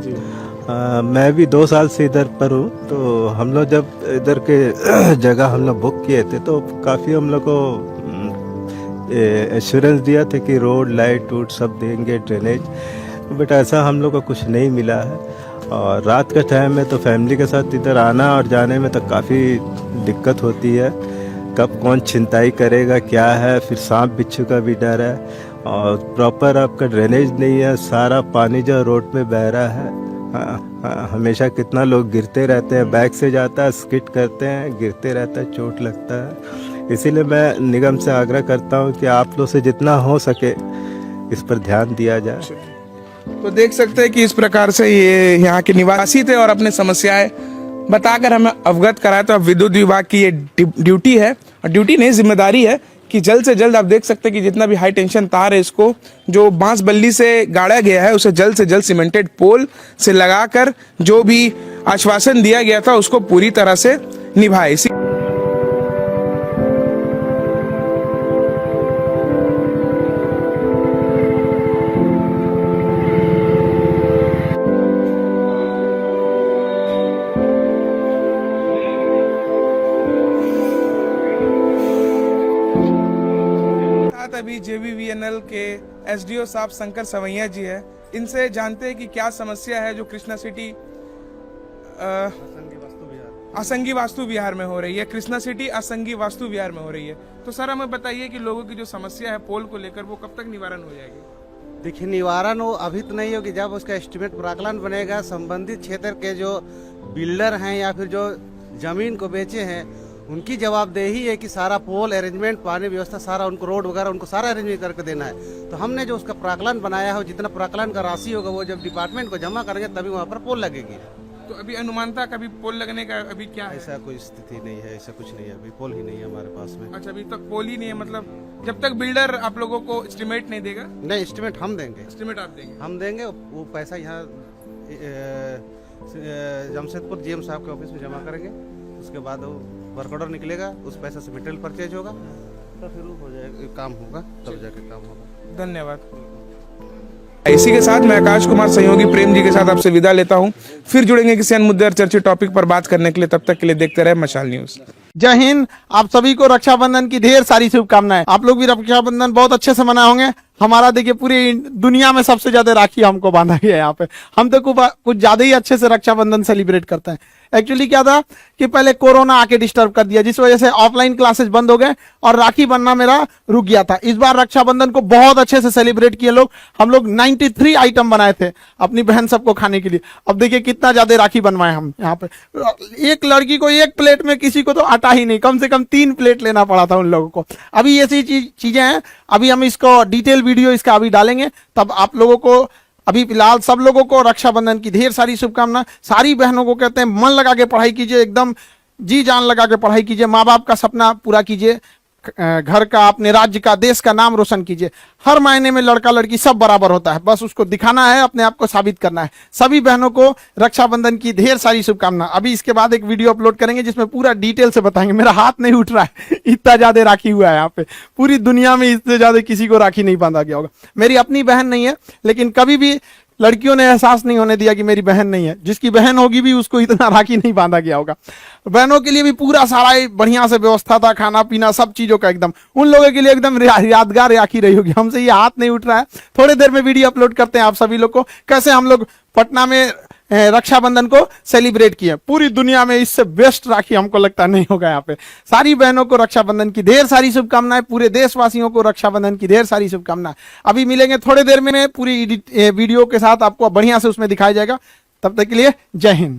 मैं भी 2 साल से इधर पर हूँ। तो हम लोग जब इधर के जगह हम लोग बुक किए थे, तो काफ़ी हम लोग को एश्योरेंस दिया था कि रोड लाइट वूट सब देंगे, ड्रेनेज, बट ऐसा हम लोग को कुछ नहीं मिला है। और रात का टाइम में तो फैमिली के साथ इधर आना और जाने में तो काफ़ी दिक्कत होती है। कब कौन छिनताई करेगा क्या है, फिर सांप बिच्छू का भी डर है। और प्रॉपर आपका ड्रेनेज नहीं है, सारा पानी जो रोड में बह रहा है। हमेशा कितना लोग गिरते रहते हैं, बैग से जाता है, स्किट करते हैं, गिरते रहता है, चोट लगता है। इसीलिए मैं निगम से आग्रह करता हूं कि आप लोग से जितना हो सके इस पर ड्यान दिया जाए। तो देख सकते हैं कि इस प्रकार से ये यहाँ के निवासी थे और अपने समस्याएं बताकर हमें अवगत कराया। तो अब विद्युत विभाग की ये ड्यूटी है, और ड्यूटी नहीं जिम्मेदारी है, कि जल्द से जल्द आप देख सकते हैं कि जितना भी हाई टेंशन तार है, इसको जो बांस बल्ली से गाड़ा गया है, उसे जल्द से जल्द सीमेंटेड पोल से लगाकर जो भी आश्वासन दिया गया था उसको पूरी तरह से निभाए। अभी JBVNL के एसडीओ साहब शंकर सवैया जी है, इनसे जानते हैं कि क्या समस्या है जो कृष्णा सिटी आसंगी वास्तु विहार में हो रही है। कृष्णा सिटी आसंगी वास्तु विहार में हो रही है। तो सर हमें बताइए कि लोगों की जो समस्या है पोल को लेकर, वो कब तक निवारण हो जाएगी? देखिए, निवारण वो अभी तो नहीं होगी। जब उसका एस्टिमेट प्राकलन बनेगा, संबंधित क्षेत्र के जो बिल्डर हैं या फिर जो जमीन को बेचे हैं, उनकी जवाबदेही है कि सारा पोल अरेंजमेंट, पानी व्यवस्था, सारा उनको रोड वगैरह उनको सारा अरेंजमेंट करके देना है। तो हमने जो उसका प्राकलन बनाया है, जितना प्राकलन का राशि होगा वो जब डिपार्टमेंट को जमा करेंगे तभी वहाँ पर पोल लगेगी। तो अभी अनुमानता कभी पोल लगने का अभी क्या है? ऐसा कोई स्थिति नहीं है, ऐसा कुछ नहीं है, अभी पोल ही नहीं है हमारे पास में। अच्छा, अभी तक पोल ही नहीं है, मतलब जब तक बिल्डर आप लोगों को एस्टिमेट नहीं देगा? नहीं, एस्टिमेट हम देंगे। एस्टिमेट आप देंगे? हम देंगे। वो पैसा यहाँ जमशेदपुर जीएम साहब के ऑफिस में जमा करेंगे। उसके बाद वो वर्क ऑर्डर निकलेगा, उस पैसे से मटेरियल परचेज होगा, तो फिर हो जाएगा, काम होगा, तब जाके काम होगा। धन्यवाद। इसी के साथ मैं आकाश कुमार सहयोगी प्रेम जी के साथ आपसे विदा लेता हूं। फिर जुड़ेंगे किसी अन्य मुद्दे और चर्चित टॉपिक पर बात करने के लिए। तब तक के लिए देखते रहे मशाल न्यूज। जय हिंद। आप सभी को रक्षाबंधन की ढेर सारी शुभकामनाएं। आप लोग भी रक्षाबंधन बहुत अच्छे से मनाए होंगे। हमारा देखिए पूरी दुनिया में सबसे ज्यादा राखी हमको बांधा गया है यहाँ पे। हम तो कुछ ज्यादा ही अच्छे से रक्षाबंधन सेलिब्रेट करते हैं। एक्चुअली क्या था कि पहले कोरोना आके डिस्टर्ब कर दिया, जिस वजह से ऑफलाइन क्लासेस बंद हो गए और राखी बनना मेरा रुक गया था। इस बार रक्षाबंधन को बहुत अच्छे से सेलिब्रेट किए लोग। हम लोग 93 आइटम बनाए थे अपनी बहन सबको खाने के लिए। अब देखिए कितना ज्यादा राखी बनवाए हम यहाँ पे। एक लड़की को एक प्लेट में, किसी को तो आटा ही नहीं, कम से कम 3 प्लेट लेना पड़ा था उन लोगों को। अभी ऐसी चीजें हैं। अभी हम इसको डिटेल वीडियो इसका अभी डालेंगे, तब आप लोगों को। अभी फिलहाल सब लोगों को रक्षाबंधन की ढेर सारी शुभकामनाएं। सारी बहनों को कहते हैं मन लगा के पढ़ाई कीजिए, एकदम जी जान लगा के पढ़ाई कीजिए। माँ बाप का सपना पूरा कीजिए, घर का, अपने राज्य का, देश का नाम रोशन कीजिए। हर मायने में लड़का लड़की सब बराबर होता है, बस उसको दिखाना है, अपने आप को साबित करना है। सभी बहनों को रक्षाबंधन की ढेर सारी शुभकामनाएं। अभी इसके बाद एक वीडियो अपलोड करेंगे जिसमें पूरा डिटेल से बताएंगे। मेरा हाथ नहीं उठ रहा है, इतना ज्यादा राखी हुआ है यहाँ पे। पूरी दुनिया में इससे ज्यादा किसी को राखी नहीं बांधा गया होगा। मेरी अपनी बहन नहीं है, लेकिन कभी भी लड़कियों ने एहसास नहीं होने दिया कि मेरी बहन नहीं है। जिसकी बहन होगी भी उसको इतना राखी नहीं बांधा गया होगा। बहनों के लिए भी पूरा सारा बढ़िया से व्यवस्था था, खाना पीना सब चीजों का एकदम। उन लोगों के लिए एकदम यादगार राखी रही होगी। हमसे ये हाथ नहीं उठ रहा है। थोड़ी देर में वीडियो अपलोड करते हैं आप सभी लोग को, कैसे हम लोग पटना में रक्षाबंधन को सेलिब्रेट किया। पूरी दुनिया में इससे बेस्ट राखी हमको लगता नहीं होगा यहाँ पे। सारी बहनों को रक्षाबंधन की ढेर सारी शुभकामनाएं, पूरे देशवासियों को रक्षाबंधन की ढेर सारी शुभकामनाएं। अभी मिलेंगे थोड़ी देर में पूरी वीडियो के साथ, आपको बढ़िया से उसमें दिखाया जाएगा। तब तक के लिए जय हिंद।